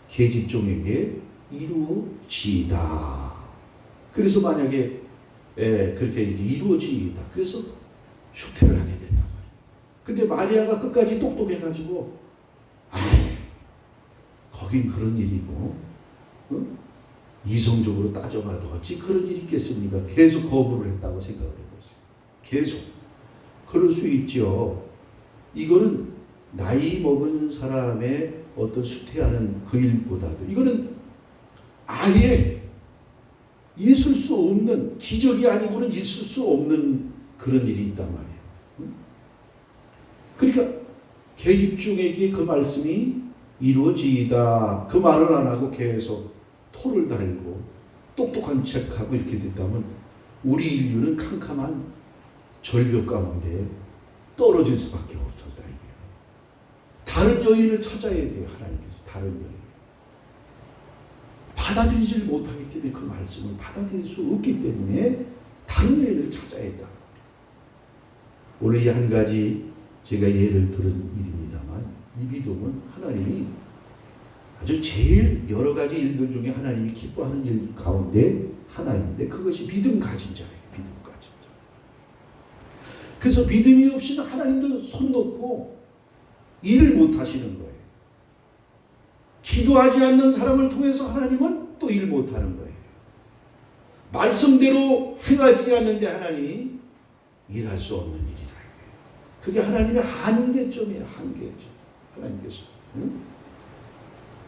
계집종에게 이루어지이다. 그래서 만약에 그렇게 이제 이루어지이다. 그래서 수태를 하게 된단 말이에요. 근데 마리아가 끝까지 똑똑해가지고 거긴 그런 일이고 이성적으로 따져봐도 어찌 그런 일이 있겠습니까? 계속 거부를 했다고 생각을 해보세요. 계속. 그럴 수 있죠. 이거는 나이 먹은 사람의 어떤 수태하는 그 일보다도 이거는 아예 있을 수 없는 기적이 아니고는 있을 수 없는 그런 일이 있단 말이에요. 그러니까 계집종에게 그 말씀이 이루어지이다. 그 말을 안 하고 계속 토를 달고 똑똑한 척하고 이렇게 됐다면 우리 인류는 캄캄한 절벽 가운데 떨어질 수밖에 없었다. 이게. 다른 여인을 찾아야 돼요. 하나님께서 다른 여인. 받아들이질 못하기 때문에 그 말씀을 받아들일 수 없기 때문에 다른 여인을 찾아야 했다. 오늘 이 한 가지 제가 예를 들은 일입니다만 이 믿음은 하나님이 아주 제일 여러 가지 일들 중에 하나님이 기뻐하는 일 가운데 하나인데 그것이 믿음 가진 자예요. 믿음 가진 자. 그래서 믿음이 없이는 하나님도 손 놓고 일을 못 하시는 거예요. 기도하지 않는 사람을 통해서 하나님은 또 일 못 하는 거예요. 말씀대로 행하지 않는데 하나님이 일할 수 없는 일이라. 그게 하나님의 한계점이에요. 한계점. 하나님께서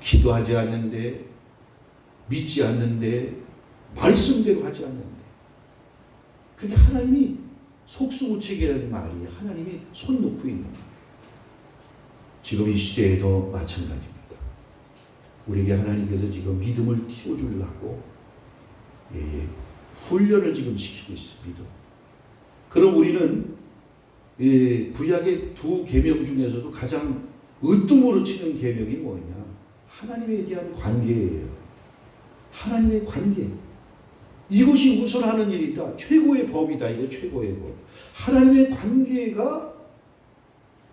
기도하지 않는데 믿지 않는데 말씀대로 하지 않는데 그게 하나님이 속수무책이라는 말이 하나님이 손 놓고 있는 거예요. 지금 이 시대에도 마찬가지입니다. 우리에게 하나님께서 지금 믿음을 키워주려고 훈련을 지금 시키고 있어요. 믿음. 그럼 우리는 구약의 두 계명 중에서도 가장 으뜸으로 치는 계명이 뭐냐? 하나님에 대한 관계예요. 하나님의 관계. 이것이 우선하는 일이다. 최고의 법이다. 이게 최고의 법. 하나님의 관계가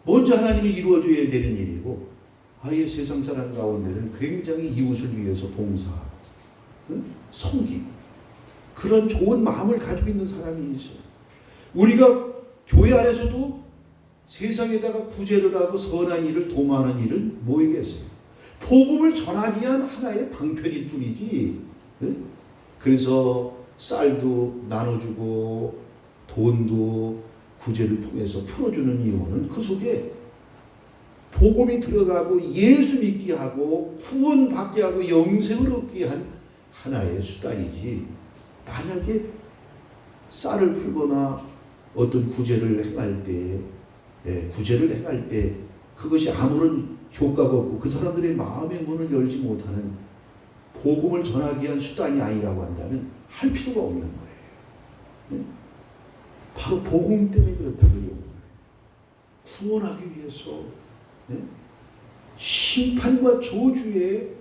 먼저 하나님이 이루어져야 되는 일이고, 아예 세상 사람 가운데는 굉장히 이웃을 위해서 봉사하고, 섬기고, 그런 좋은 마음을 가지고 있는 사람이 있어요. 우리가 교회 안에서도 세상에다가 구제를 하고 선한 일을 도모하는 일은 뭐이겠어요? 복음을 전하기 위한 하나의 방편일 뿐이지. 그래서 쌀도 나눠주고 돈도 구제를 통해서 풀어주는 이유는 그 속에 복음이 들어가고 예수 믿게 하고 구원 받게 하고 영생을 얻게 한 하나의 수단이지. 만약에 쌀을 풀거나 어떤 구제를 행할 때 그것이 아무런 효과가 없고 그 사람들의 마음의 문을 열지 못하는 복음을 전하기 위한 수단이 아니라고 한다면 할 필요가 없는 거예요. 바로 복음 때문에 그렇다고요. 구원하기 위해서 심판과 저주의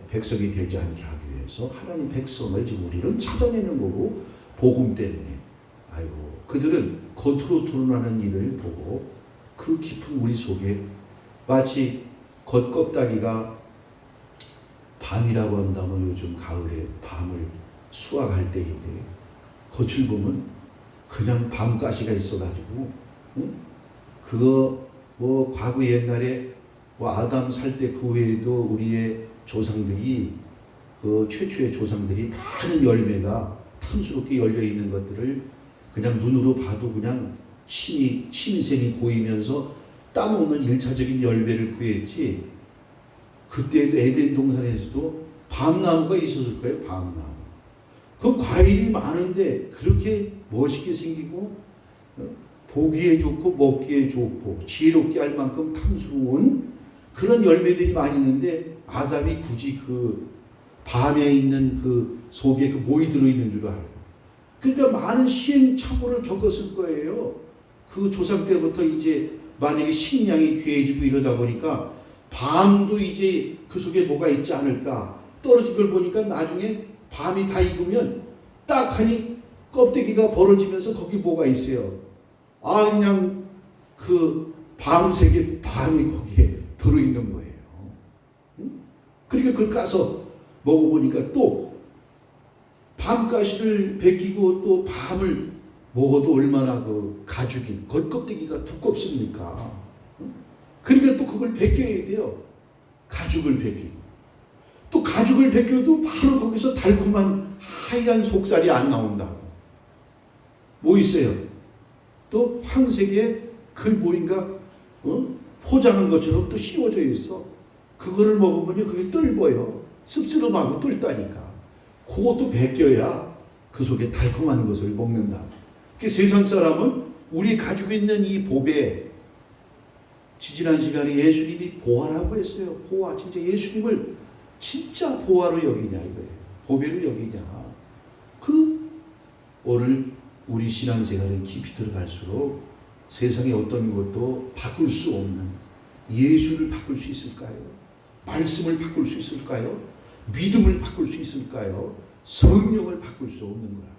백성이 되지 않게 하기 위해서 하나님 백성을 지금 우리는 찾아내는 거고, 복음 때문에. 아이고, 그들은 겉으로 드러나는 일을 보고 그 깊은 우리 속에 마치 겉껍데기가 밤이라고 한다면 요즘 가을에 밤을 수확할 때인데 겉을 보면 그냥 밤가시가 있어가지고 그거 뭐 과거 옛날에 뭐 아담 살 때 그 외에도 우리의 조상들이 그 최초의 조상들이 많은 열매가 탐스럽게 열려 있는 것들을 그냥 눈으로 봐도 그냥 침샘이 고이면서 따먹는 일차적인 열매를 구했지. 그때도 에덴 동산에서도 밤나무가 있었을 거예요. 밤나무. 그 과일이 많은데 그렇게 멋있게 생기고 보기에 좋고 먹기에 좋고 지혜롭게 할 만큼 탐스러운 그런 열매들이 많이 있는데 아담이 굳이 그 밤에 있는 그 속에 그 뭐이 들어있는 줄 알고, 그러니까 많은 시행착오를 겪었을 거예요. 그 조상 때부터 이제 만약에 식량이 귀해지고 이러다 보니까 밤도 이제 그 속에 뭐가 있지 않을까, 떨어진 걸 보니까 나중에 밤이 다 익으면 딱 하니 껍데기가 벌어지면서 거기 뭐가 있어요. 아, 그냥 그 밤색의 밤이 거기에 들어있는 거예요. 그러니까 그걸 까서 먹어보니까 또 밤가시를 베끼고 또 밤을 먹어도 얼마나 그 가죽이 겉껍데기가 두껍습니까? 그러니까 또 그걸 베껴야 돼요. 가죽을 베끼고. 또 가죽을 베껴도 바로 거기서 달콤한 하얀 속살이 안 나온다고. 뭐 있어요? 또 황색의 그 뭐인가 포장한 것처럼 또 씌워져 있어. 그거를 먹으면 그게 떫어요. 씁쓸하고 떫다니까. 그것도 베껴야 그 속에 달콤한 것을 먹는다. 세상 사람은 우리 가지고 있는 이 법에, 지지난 시간에 예수님이 보화라고 했어요. 보화. 진짜 예수님을 진짜 보화로 여기냐 이거예요. 보배로 여기냐. 오늘 우리 신앙생활에 깊이 들어갈수록 세상의 어떤 것도 바꿀 수 없는, 예수를 바꿀 수 있을까요? 말씀을 바꿀 수 있을까요? 믿음을 바꿀 수 있을까요? 성령을 바꿀 수 없는 거란 말이에요.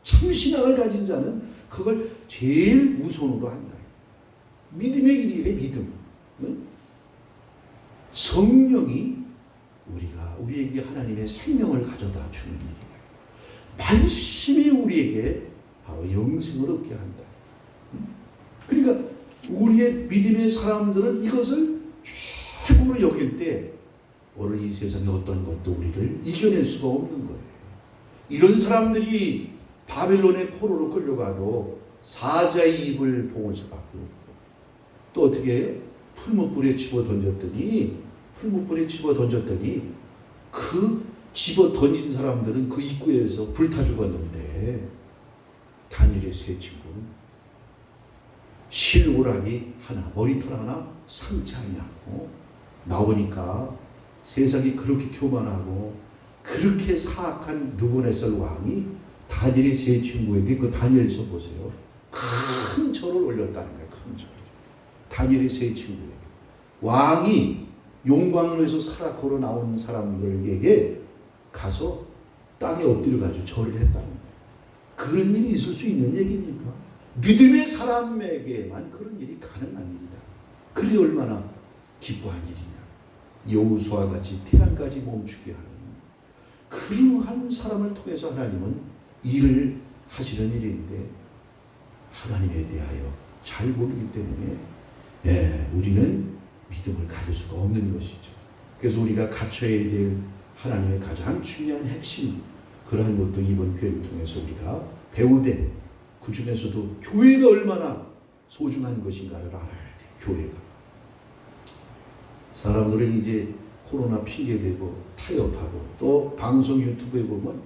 참 신앙을 가진 자는 그걸 제일 우선으로 한다. 믿음의 일이래, 믿음. 성령이 우리에게 하나님의 생명을 가져다 주는 일이에요. 말씀이 우리에게 바로 영생을 얻게 한다. 그러니까 우리의 믿음의 사람들은 이것을 최고로 여길 때 오늘 이 세상의 어떤 것도 우리를 이겨낼 수가 없는 거예요. 이런 사람들이 바벨론의 포로로 끌려가도 사자의 입을 봉을 수밖에 없고, 또 어떻게 해요? 풀무불에 집어 던졌더니 그 집어 던진 사람들은 그 입구에서 불타 죽었는데 다니엘의 세 친구는 실오라기 하나, 머리털 하나 상치 아니하고 나오니까 세상이 그렇게 교만하고 그렇게 사악한 느부갓네살 왕이 다니엘의 세 친구에게 그 다니엘서 보세요. 큰 절을 올렸다는 거예요. 큰 절. 다니엘의 세 친구에게. 왕이 용광로에서 살아 걸어 나온 사람들에게 가서 땅에 엎드려 가지고 절을 했다는 거예요. 그런 일이 있을 수 있는 얘기입니까? 믿음의 사람에게만 그런 일이 가능한 일이다. 그리 얼마나 기뻐한 일이냐. 여호수아와 같이 태양까지 멈추게 하는 그러한 사람을 통해서 하나님은 일을 하시는 일인데 하나님에 대하여 잘 모르기 때문에 우리는 믿음을 가질 수가 없는 것이죠. 그래서 우리가 갖춰야 될 하나님의 가장 중요한 핵심, 그러한 것도 이번 교회를 통해서 우리가 배우되, 그 중에서도 교회가 얼마나 소중한 것인가를 알아야 돼요. 교회가. 사람들은 이제 코로나 핑계대고 타협하고, 또 방송 유튜브에 보면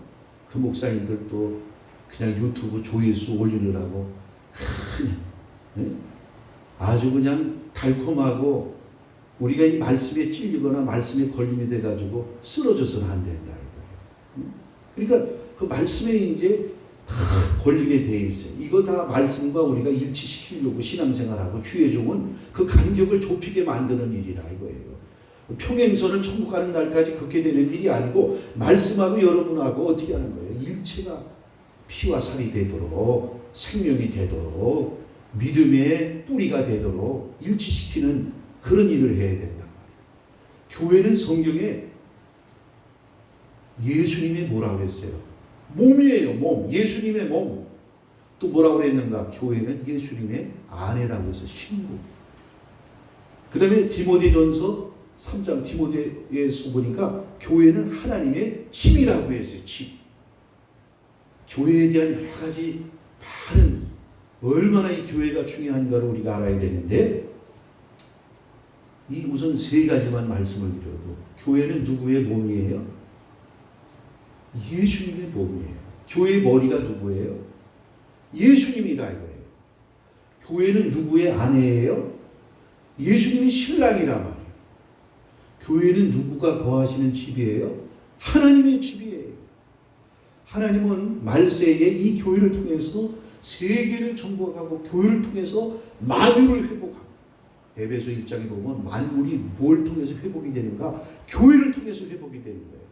그 목사님들 또 그냥 유튜브 조회수 올리느라고 그냥 아주 그냥 달콤하고, 우리가 이 말씀에 찔리거나 말씀에 걸림이 돼가지고 쓰러져서는 안 된다 이거예요. 그러니까 그 말씀에 이제 다 걸리게 돼 있어요. 이거 다 말씀과 우리가 일치시키려고 신앙생활하고 주의 종은 그 간격을 좁히게 만드는 일이라 이거예요. 평행선을 천국 가는 날까지 걷게 되는 일이 아니고 말씀하고 여러분하고 어떻게 하는 거예요? 일체가 피와 살이 되도록, 생명이 되도록, 믿음의 뿌리가 되도록 일치시키는 그런 일을 해야 된다. 교회는 성경에 예수님이 뭐라고 그랬어요? 몸이에요. 몸. 예수님의 몸. 또 뭐라고 그랬는가? 교회는 예수님의 아내라고 해서 신부. 그 다음에 디모데전서 3장 디모데에서 보니까 교회는 하나님의 집이라고 했어요. 집. 교회에 대한 여러 가지 많은, 얼마나 이 교회가 중요한가를 우리가 알아야 되는데, 이 우선 세 가지만 말씀을 드려도, 교회는 누구의 몸이에요? 예수님의 몸이에요. 교회의 머리가 누구예요? 예수님이라 이거예요. 교회는 누구의 아내예요? 예수님이 신랑이라 말이에요. 교회는 누구가 거하시는 집이에요? 하나님의 집이에요. 하나님은 말세에 이 교회를 통해서 세계를 정복하고 교회를 통해서 만유를 회복하고, 에베소 1장에 보면 만물이 뭘 통해서 회복이 되는가? 교회를 통해서 회복이 되는 거예요.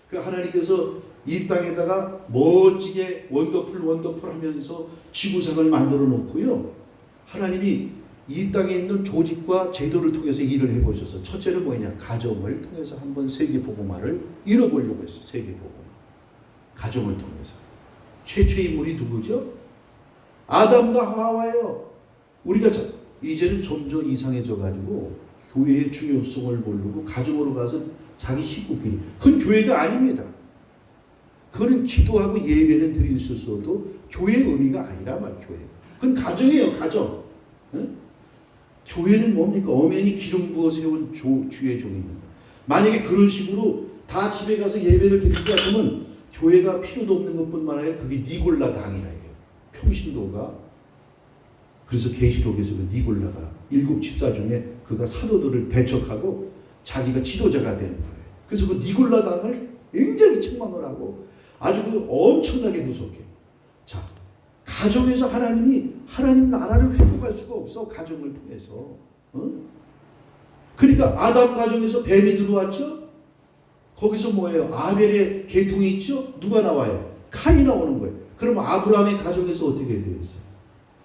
그 하나님께서 이 땅에다가 멋지게 원더풀 하면서 지구상을 만들어 놓고요. 하나님이 이 땅에 있는 조직과 제도를 통해서 일을 해보셔서, 첫째는 뭐냐? 가정을 통해서 한번 세계복음화를 이뤄보려고 했어요. 세계복음화. 가정을 통해서. 최초의 인물이 누구죠? 아담과 하와예요. 우리가 이제는 점점 이상해져 가지고 교회의 중요성을 모르고 가정으로 가서 자기 식구끼리. 그건 교회가 아닙니다. 그건 기도하고 예배는 드릴 수 있어도 교회의 의미가 아니라 말, 교회. 그건 가정이에요, 가정. 응? 교회는 뭡니까? 엄연히 기름 부어 세운 주의 종입니다. 만약에 그런 식으로 다 집에 가서 예배를 드릴 것 같으면 교회가 필요도 없는 것뿐만 아니라 그게 니골라 당이라 이게요. 평신도가. 그래서 계시록에서 그 니골라가 7 집사 중에 그가 사도들을 배척하고 자기가 지도자가 되는 거예요. 그래서 그 니골라 당을 굉장히 책망을 하고 아주 그 엄청나게 무섭게. 자, 가정에서 하나님 나라를 회복할 수가 없어. 가정을 통해서. 그러니까 아담 가정에서 뱀이 들어왔죠. 거기서 뭐예요? 아벨의 계통이 있죠. 누가 나와요? 칸이 나오는 거예요. 그럼 아브라함의 가정에서 어떻게 되었어요?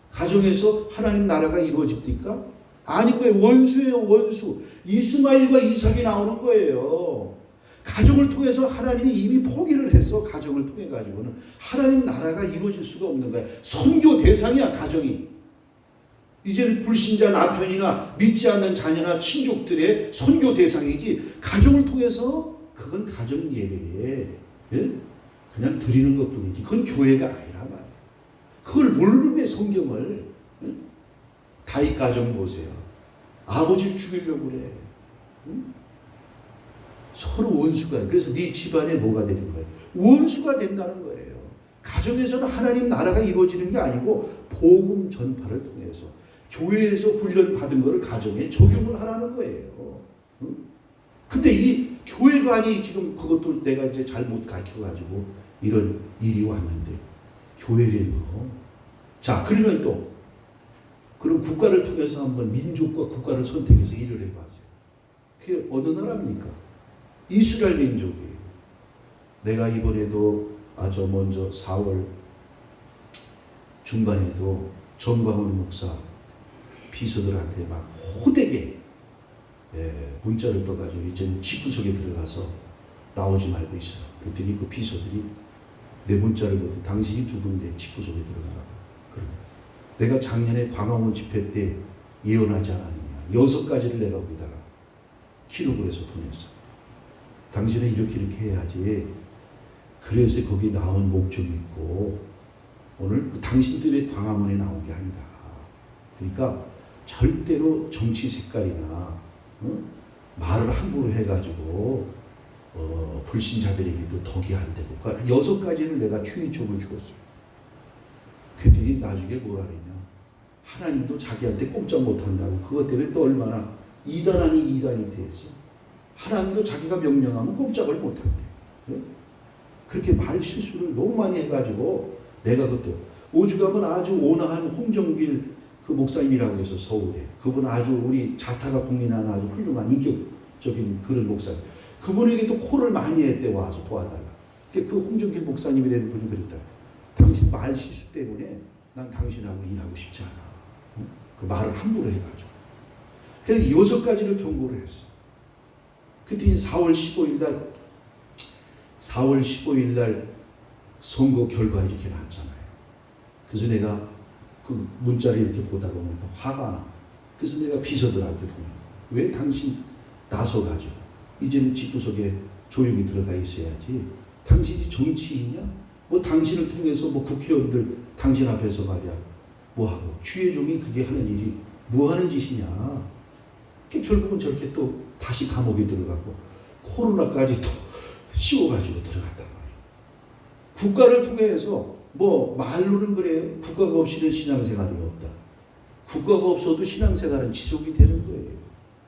가정에서 하나님 나라가 이루어집니까? 아닌 거예요. 원수예요, 원수. 이스마엘과 이삭이 나오는 거예요. 가정을 통해서 하나님이 이미 포기를 해서 가정을 통해 가지고는 하나님 나라가 이루어질 수가 없는 거예요. 선교 대상이야, 가정이. 이제는 불신자 남편이나 믿지 않는 자녀나 친족들의 선교 대상이지, 가정을 통해서 그건 가정 예배에 그냥 드리는 것뿐이지 그건 교회가 아니라 말이에요. 그걸 모르는 왜 성경을. 다윗 가정 보세요. 아버지를 죽이려고 그래. 서로 원수가. 그래서 네 집안에 뭐가 되는 거예요? 원수가 된다는 거예요. 가정에서는 하나님 나라가 이루어지는 게 아니고 복음 전파를 통해서 교회에서 훈련 받은 거를 가정에 적용을 하라는 거예요. 응? 근데 이 교회관이 지금 그것도 내가 이제 잘못 가르쳐가지고 이런 일이 왔는데 교회래요. 자, 그러면 또 그럼 국가를 통해서 한번 민족과 국가를 선택해서 일을 해봤어요. 그게 어느 나라입니까? 이스라엘 민족이에요. 내가 이번에도 아주 먼저 4월 중반에도 정광훈 목사 비서들한테 막 호되게 문자를 떠가지고 이제는 집구석에 들어가서 나오지 말고 있어. 그랬더니 그 비서들이 내 문자를 보고 당신이 누군데 집구석에 들어가라고. 그러고 내가 작년에 광화문 집회 때 예언하지 않았느냐. 6가지를 내가 거기다가 기록을 해서 보냈어. 당신은 이렇게 해야지. 그래서 거기 나온 목적이 있고 오늘 그 당신들의 광화문에 나온 게 아니다. 그러니까 절대로 정치 색깔이나 말을 함부로 해가지고 불신자들에게도 덕이 안 되고 그러니까 6가지를 내가 추이촉을 주었어요. 그들이 나중에 뭐라 그러냐. 하나님도 자기한테 꼼짝 못한다고 그것 때문에 또 얼마나 이단 아니 이단이 됐어. 하나님도 자기가 명령하면 꼼짝을 못한대. 네? 그렇게 말 실수를 너무 많이 해가지고 내가 그때 오죽하면 아주 온화한 홍정길 그 목사님이라고 해서 서울에 그분 아주 우리 자타가 공인하는 아주 훌륭한 인격적인 그런 목사님 그분에게도 콜을 많이 했대 와서 도와달라. 그 홍정길 목사님이라는 분이 그랬다. 당신 말 실수 때문에 난 당신하고 일하고 싶지 않아. 응? 그 말을 함부로 해가지고. 그래서 6가지를 경고를 했어. 그때 4월 15일 날 선거 결과 이렇게 났잖아요. 그래서 내가 그 문자를 이렇게 보다가 보니까 화가 나. 그래서 내가 비서들한테 보내. 왜 당신 나서가지고 이제는 집구석에 조용히 들어가 있어야지. 당신이 정치인이냐? 뭐 당신을 통해서 뭐 국회의원들 당신 앞에서 말이야. 뭐하고 주의 종이 그게 하는 일이 뭐 하는 짓이냐. 결국은 저렇게 또 다시 감옥에 들어가고 코로나까지 또 씌워가지고 들어갔단 말이에요. 국가를 통해서 뭐 말로는 그래요. 국가가 없이는 신앙생활이 없다. 국가가 없어도 신앙생활은 지속이 되는 거예요.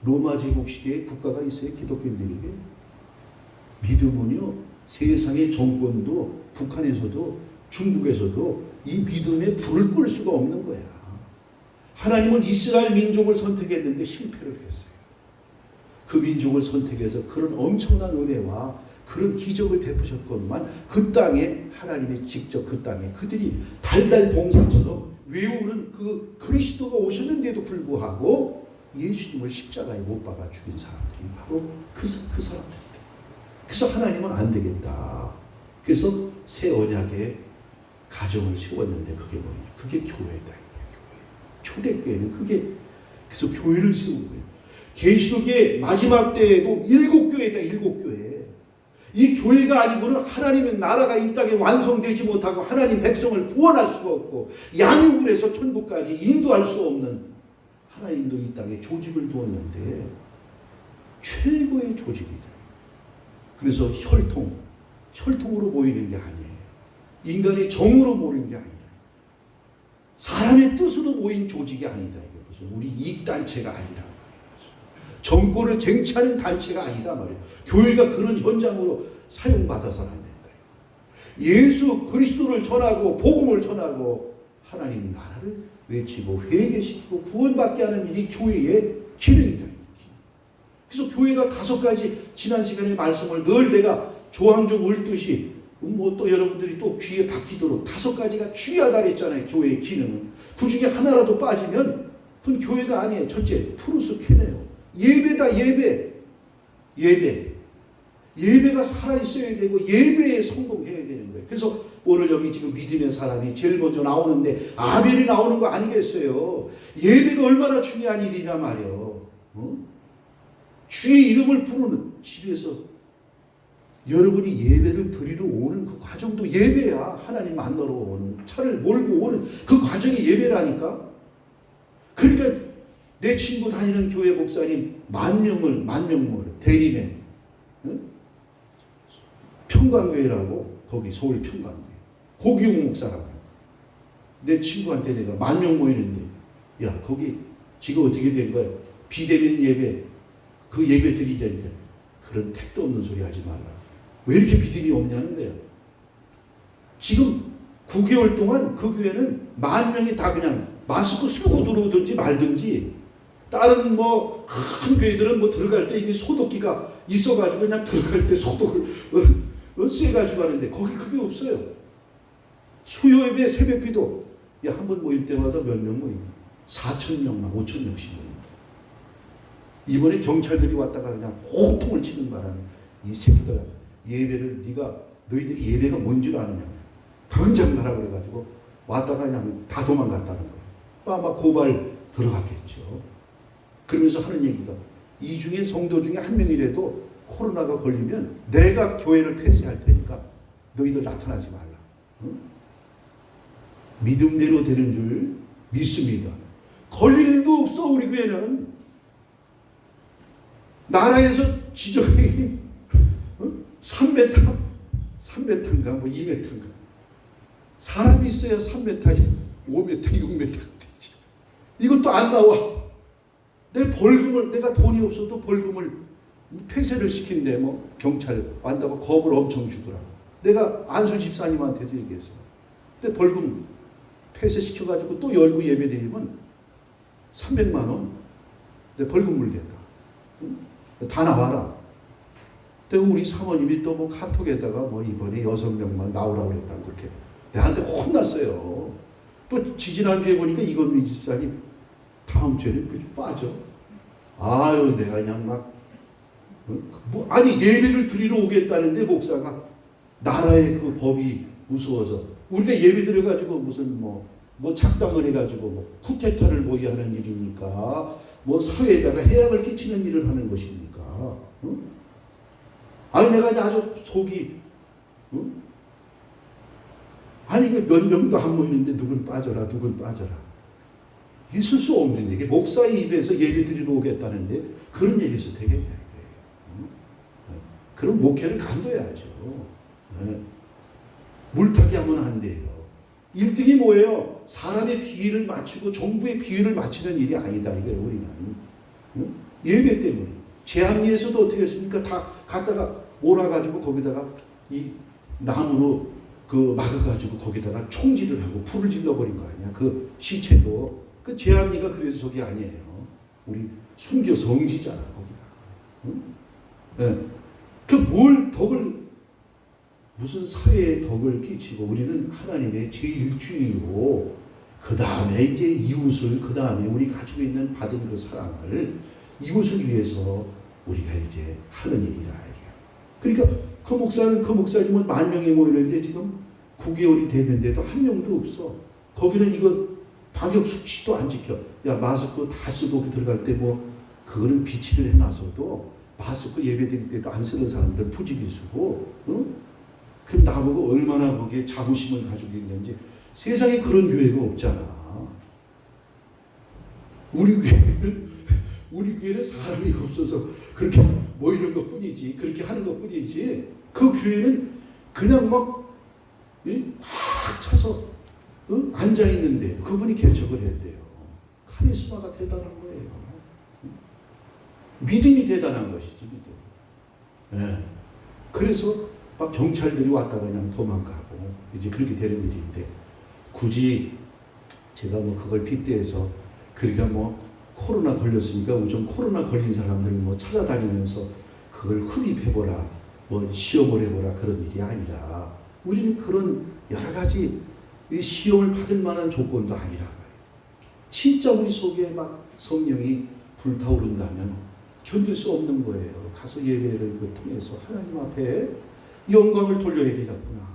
로마 제국 시대에 국가가 있어요. 기독교인들에게. 믿음은요. 세상의 정권도 북한에서도 중국에서도 이 믿음에 불을 끌 수가 없는 거야. 하나님은 이스라엘 민족을 선택했는데 실패를 했어요. 그 민족을 선택해서 그런 엄청난 은혜와 그런 기적을 베푸셨건만 그 땅에 하나님의 직접 그 땅에 그들이 달달 봉사처럼 외우는 그 그리스도가 오셨는데도 불구하고 예수님을 십자가에 못 박아 죽인 사람들이 바로 그 사람들이에요. 그래서 하나님은 안 되겠다. 그래서 새 언약의 가정을 세웠는데 그게 뭐냐? 그게 교회다. 초대교회는 그게 그래서 교회를 세운 거예요. 계시록의 마지막 때에도 7교회다. 7교회. 이 교회가 아니고는 하나님의 나라가 이 땅에 완성되지 못하고 하나님 백성을 구원할 수가 없고 양육을 해서 천국까지 인도할 수 없는 하나님도 이 땅에 조직을 두었는데 최고의 조직이다. 그래서 혈통으로 모이는 게 아니에요. 인간의 정으로 모이는 게 아니라 사람의 뜻으로 모인 조직이 아니다. 이게 우리 이익단체가 아니라 말이에요. 정권을 쟁취하는 단체가 아니다 말이에요. 교회가 그런 현장으로 사용받아서는 안 된다. 예수 그리스도를 전하고 복음을 전하고 하나님 나라를 외치고 회개시키고 구원받게 하는 일이 교회의 기능이다. 그래서 교회가 5가지 지난 시간의 말씀을 늘 내가 조항조 읊듯이 뭐 또 여러분들이 또 귀에 박히도록 5가지가 중요하다 그랬잖아요. 교회의 기능은. 그 중에 하나라도 빠지면 그건 교회가 아니에요. 첫째, 프루스 퀴네요. 예배다. 예배가 살아있어야 되고 예배에 성공해야 되는 거예요. 그래서 오늘 여기 지금 믿음의 사람이 제일 먼저 나오는데 아벨이 나오는 거 아니겠어요. 예배가 얼마나 중요한 일이냐 말이에요. 주의 이름을 부르는 집에서 여러분이 예배를 드리러 오는 그 과정도 예배야. 하나님 만나러 오는 차를 몰고 오는 그 과정이 예배라니까. 그러니까 내 친구 다니는 교회 목사님 만명을 대리맨 평강교회라고 거기 서울 평강교회 고기용 목사라고. 내 친구한테 내가 10,000명 모이는데, 야, 거기 지금 어떻게 된 거야? 비대면 예배, 그 예배 드리자니까. 그런 택도 없는 소리 하지 말라. 왜 이렇게 믿음이 없냐는 거예요. 지금 9개월 동안 그 교회는 10,000명이 다 그냥 마스크 쓰고 들어오든지 말든지, 다른 뭐 큰 교회들은 뭐 들어갈 때 이미 소독기가 있어가지고 그냥 들어갈 때 소독을 쐬가지고 하는데, 거기 그게 없어요. 수요 예배 새벽기도 한 번 모일 때마다 몇 명 모입니다. 4,000명, 5,000명씩 모입니다. 이번에 경찰들이 왔다가 그냥 호통을 치는 바람에 이 새끼들아, 예배를 너희들이 예배가 뭔 줄 아느냐, 당장 가라 그래가지고 왔다가 그냥 다 도망갔다는 거예요. 아마 고발 들어갔겠죠. 그러면서 하는 얘기가, 이 중에 성도 중에 한 명이라도 코로나가 걸리면 내가 교회를 폐쇄할 테니까 너희들 나타나지 말라. 응? 믿음대로 되는 줄 믿습니다. 걸릴 일도 없어. 우리 교회는 나라에서 지정이 3m인가 뭐 2m인가 사람이 있어야 3m, 5m, 6m 되지. 이것도 안 나와. 내가 돈이 없어도 벌금을 폐쇄를 시킨대. 뭐 경찰 완다고 겁을 엄청 주더라. 내가 안수 집사님한테도 얘기했어. 근데 벌금 폐쇄시켜가지고 또 열고 예배 드리면 300만 원 내 벌금 물겠다. 다 나와라. 근데 우리 사모님이 또 뭐 카톡에다가 뭐 이번에 6명만 나오라고 했다고 그렇게 내한테 혼났어요. 또 지지난주에 보니까 이건미 집사님 다음 주에는 그냥 빠져. 아유, 내가 그냥 막 아니 예배를 드리러 오겠다는데 목사가 나라의 그 법이 무서워서, 우리가 예배 드려가지고 무슨 뭐 작당을 해가지고 뭐 쿠데타를 모의하는 일입니까? 뭐 사회에다가 해악을 끼치는 일을 하는 것입니까? 응? 아니 내가 아주 속이, 응? 아니 몇 명도 안 모이는데 누군 빠져라. 있을 수 없는 얘기. 목사의 입에서 예배 드리러 오겠다는데 그런 얘기에서 되겠냐 이거예요. 응? 그럼 목회를 간둬야죠. 네. 물타기 하면 안 돼요. 1등이 뭐예요? 사람의 비위를 맞추고 정부의 비위를 맞추는 일이 아니다 이거예요. 우리는. 응? 예배 때문에. 제합리에서도 어떻게 했습니까? 다 갖다가 몰아가지고 거기다가 이 나무로 막아가지고 거기다가 총질을 하고 불을 질러버린 거 아니야. 그 시체도. 그 제합리가 그래서 저게 아니에요. 우리 순교 성지잖아 거기가. 응? 네. 뭘 덕을, 무슨 사회에 덕을 끼치고, 우리는 하나님의 제1주의로 그 다음에 이제 이웃을, 그 다음에 우리 가지고 있는 받은 그 사랑을 이웃을 위해서 우리가 이제 하는 일이라. 그러니까 그 목사님은 10,000명이 모이는데 지금 9개월이 됐는데도 한 명도 없어. 거기는 이거 방역 수칙도 안 지켜. 야, 마스크 다 쓰고 들어갈 때 뭐 그거는 비치를 해놔서도 마스크 예배 드릴 때도 안 쓰는 사람들 부지기수고, 응? 그럼 나보고 얼마나 거기에 자부심을 가지고 있는지. 세상에 그런 교회가 없잖아. 우리 교회는 사람이 없어서 그렇게 모이는 것 뿐이지, 그렇게 하는 것 뿐이지, 그 교회는 그냥 막 차서 앉아있는데 그분이 개척을 했대요. 카리스마가 대단한 거예요. 믿음이 대단한 것이지, 믿음. 네. 그래서 막 경찰들이 왔다가 그냥 도망가고 이제 그렇게 되는 일인데, 굳이 제가 뭐 그걸 빗대서, 그러니까 뭐 코로나 걸렸으니까 우선 코로나 걸린 사람들 뭐 찾아다니면서 그걸 흡입해보라, 뭐 시험을 해보라, 그런 일이 아니라, 우리는 그런 여러 가지 시험을 받을 만한 조건도 아니라 말이에요. 진짜 우리 속에 막 성령이 불타오른다면 견딜 수 없는 거예요. 가서 예배를 통해서 하나님 앞에 영광을 돌려야 되겠구나.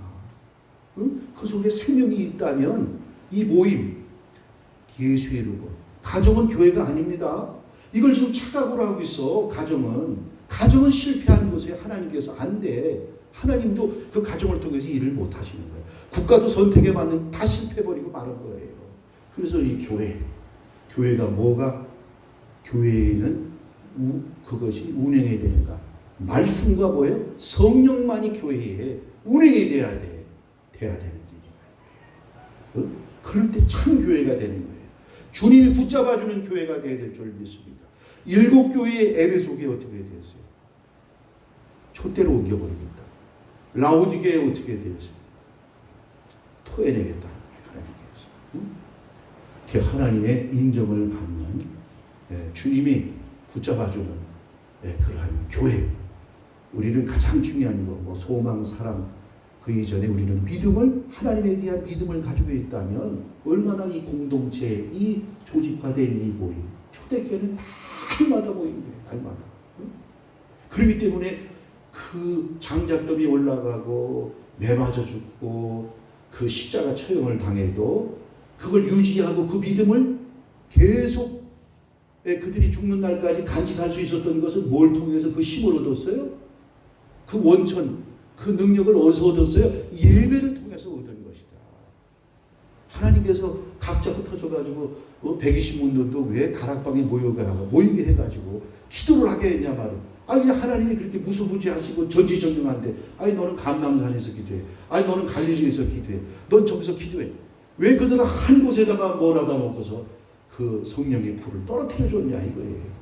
응? 그 속에 생명이 있다면 이 모임, 예수의 이루고, 가정은 교회가 아닙니다. 이걸 지금 착각으로 하고 있어. 가정은 실패한 곳에 하나님께서 안 돼. 하나님도 그 가정을 통해서 일을 못 하시는 거예요. 국가도 선택에 맞는 다 실패해버리고 마는 거예요. 그래서 이 교회가 뭐가, 교회에는 그것이 운행해야 되는가? 말씀과 뭐예요? 성령만이 교회에 운행이 돼야 되는 일이에요. 그럴 때 참 교회가 되는 거예요. 주님이 붙잡아주는 교회가 되어야 될 줄 믿습니다. 7교회의 에베소교회 어떻게 되었어요? 촛대로 옮겨버리겠다. 라오디게에 어떻게 되었어요? 토해내겠다. 하나님께서. 하나님의 인정을 받는 주님이 붙잡아주는 그러한 교회. 우리는 가장 중요한 거, 뭐 소망, 사랑, 그 이전에 우리는 믿음을, 하나님에 대한 믿음을 가지고 있다면 얼마나 이 공동체, 이 조직화된 이 모임, 초대교회는 날마다 모입니다. 날마다. 그렇기 때문에 그 장작더미 올라가고 매맞아 죽고 그 십자가 처형을 당해도 그걸 유지하고 그 믿음을 계속 그들이 죽는 날까지 간직할 수 있었던 것은 뭘 통해서 그 힘을 얻었어요? 그 원천, 그 능력을 어디서 얻었어요? 예배를 통해서 얻은 것이다. 하나님께서 각자 흩어져가지고 120문들도 왜 다락방에 모이게 해가지고 기도를 하게 했냐 말이에요. 아니 하나님이 그렇게 무소부지하시고 전지전능한데, 아니 너는 감람산에서 기도해, 아니 너는 갈릴리에서 기도해, 넌 저기서 기도해. 왜 그들은 한 곳에다가 몰아다 놓고서 그 성령의 불을 떨어뜨려 줬냐 이거예요.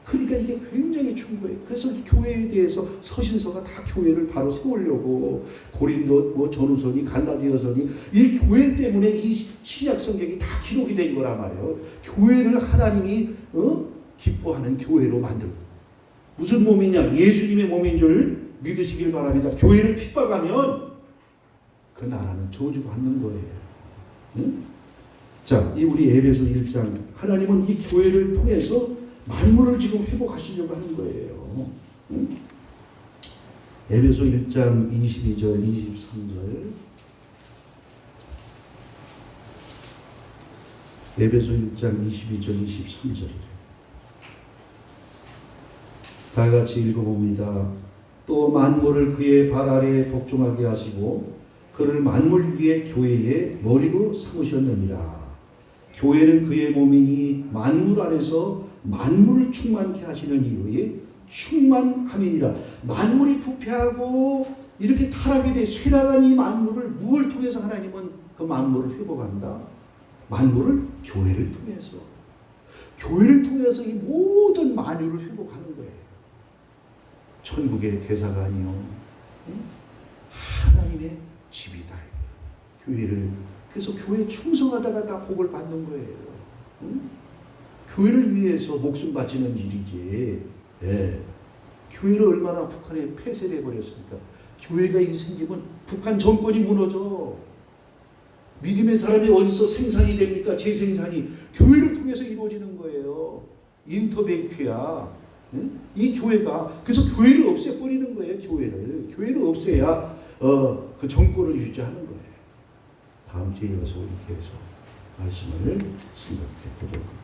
그러니까 이게 굉장히 충고해요. 그래서 교회에 대해서 서신서가 다 교회를 바로 세우려고, 고린도, 뭐 전후서니 갈라디아서니 이 교회 때문에 이 신약 성경이 다 기록이 된 거란 말이에요. 교회를 하나님이 기뻐하는 교회로 만들고, 무슨 몸이냐? 예수님의 몸인 줄 믿으시길 바랍니다. 교회를 핍박하면 그 나라는 저주받는 거예요. 응? 자, 이 우리 에베소 1장, 하나님은 이 교회를 통해서 만물을 지금 회복하시려고 하는 거예요. 응? 에베소 1장 22절, 23절. 에베소 1장 22절, 23절이에요. 다 같이 읽어봅니다. 또 만물을 그의 발 아래에 복종하게 하시고 그를 만물 위에 교회의 머리로 삼으셨느니라. 교회는 그의 몸이니 만물 안에서 만물을 충만케 하시는 이유에 충만함이니라. 만물이 부패하고 이렇게 타락이 돼 쇠락한 이 만물을 무엇을 통해서 하나님은 그 만물을 회복한다? 만물을 교회를 통해서. 교회를 통해서 이 모든 만유를 회복하는 거예요. 천국의 대사관이요, 하나님의 집이다. 교회를, 그래서 교회에 충성하다가 다 복을 받는 거예요. 교회를 위해서 목숨 바치는 일이지. 교회를 얼마나 북한에 폐쇄를 해버렸습니까? 교회가 생기면 북한 정권이 무너져. 믿음의 사람이 어디서 생산이 됩니까? 재생산이 교회를 통해서 이루어지는 거예요. 인터뱅크야. 이 교회가, 그래서 교회를 없애버리는 거예요. 교회를 없애야 그 정권을 유지하는 거예요. 다음 주에 이어서 이렇게 해서 말씀을 생각해 보도록 합니다.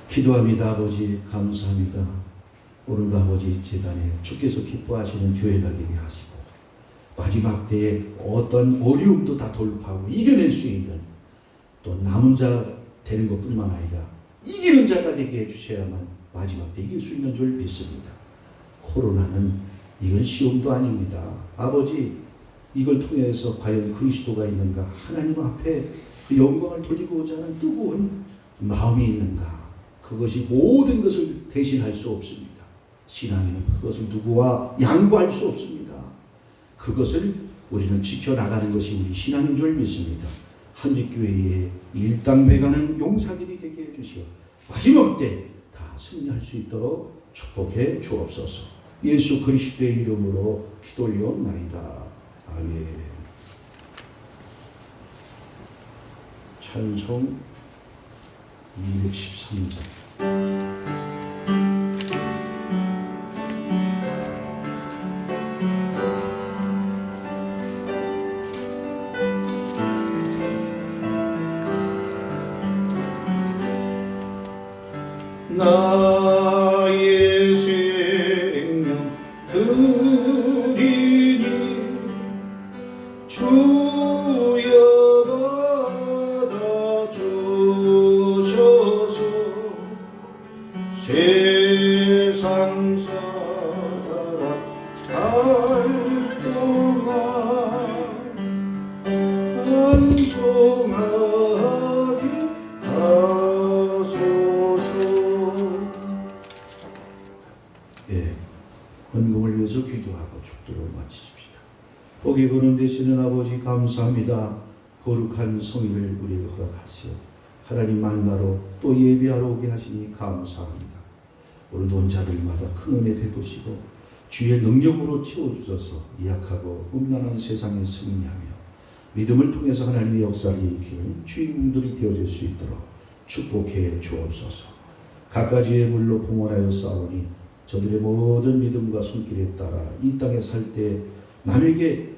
기도합니다. 아버지 감사합니다. 오늘도 아버지 제단에 주께서 기뻐하시는 교회가 되게 하시고 마지막 때에 어떤 어려움도 다 돌파하고 이겨낼 수 있는 또 남은 자 되는 것뿐만 아니라 이기는 자가 되게 해주셔야만 마지막 때 이길 수 있는 줄 믿습니다. 코로나는 이건 시험도 아닙니다. 아버지, 이걸 통해서 과연 그리스도가 있는가, 하나님 앞에 그 영광을 돌리고자 하는 뜨거운 마음이 있는가, 그것이 모든 것을 대신할 수 없습니다. 신앙에는 그것을 누구와 양보할 수 없습니다. 그것을 우리는 지켜나가는 것이 우리 신앙인 줄 믿습니다. 한빛교회의 일당배가는 용사들이 되게 해주시오. 마지막 때 다 승리할 수 있도록 축복해 주옵소서. 예수 그리스도의 이름으로 기도 올려옵나이다. 아멘. 찬송 213장. 나의 생명 드리니 주여 받아 주셔서 세상 살아갈 동안 복의 근원 되시는 아버지 감사합니다. 거룩한 성일을 우리에게 허락하시오. 하나님 만나러 또 예배하러 오게 하시니 감사합니다. 오늘 온 자들마다 큰 은혜 베푸시고 주의 능력으로 채워주셔서 약하고 음란한 세상에 승리하며 믿음을 통해서 하나님의 역사를 일으키는 주인공들이 되어질 수 있도록 축복해 주옵소서. 갖가지의 물로 봉헌하여 싸우니 저들의 모든 믿음과 손길에 따라 이 땅에 살 때 남에게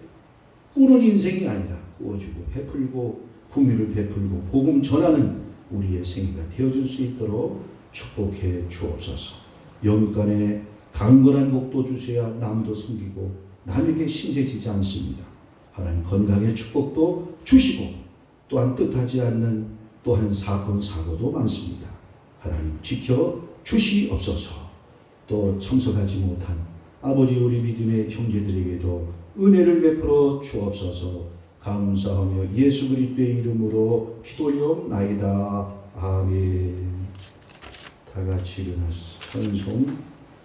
꾸는 인생이 아니라 구워주고 베풀고 국민을 베풀고 복음 전하는 우리의 생애가 되어질 수 있도록 축복해 주옵소서. 영육간에 강건한 복도 주셔야 남도 섬기고 남에게 신세지지 않습니다. 하나님 건강의 축복도 주시고 또한 뜻하지 않는 또한 사건 사고도 많습니다. 하나님 지켜 주시옵소서. 또 참석하지 못한 아버지 우리 믿음의 형제들에게도 은혜를 베풀어 주옵소서. 감사하며 예수 그리스도의 이름으로 기도하옵나이다. 아멘. 다 같이 일어나서 찬송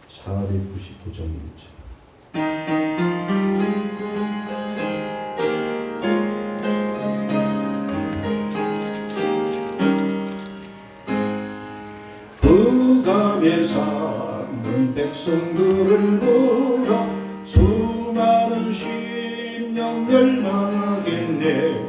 499장입니다. 흑암에 사는 백성들을 보라 수많은 심령 멸망하겠네.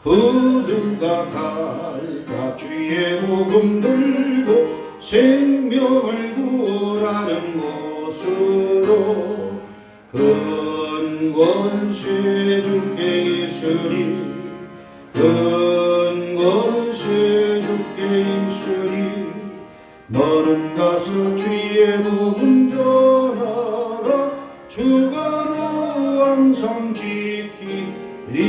그들과 갈까 주의 복음 들고 생명을 구원하는 곳으로 큰 권세 주께 있으리 큰 권세 주께 있으리 너는 가서 주의 복음 전하라 주가 너 항상 지키리라.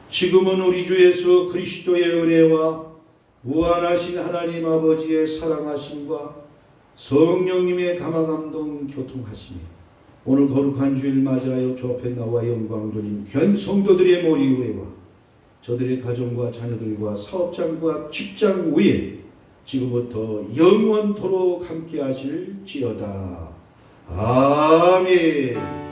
지금은 우리 주 예수 그리스도의 은혜와 무한하신 하나님 아버지의 사랑하심과 성령님의 감화감동 교통하심이 오늘 거룩한 주일 맞이하여 주 앞에 나와 영광 돌린 귀한 성도들의 머리 위에와 저들의 가정과 자녀들과 사업장과 직장 위에 지금부터 영원토록 함께 하실지어다. 아멘.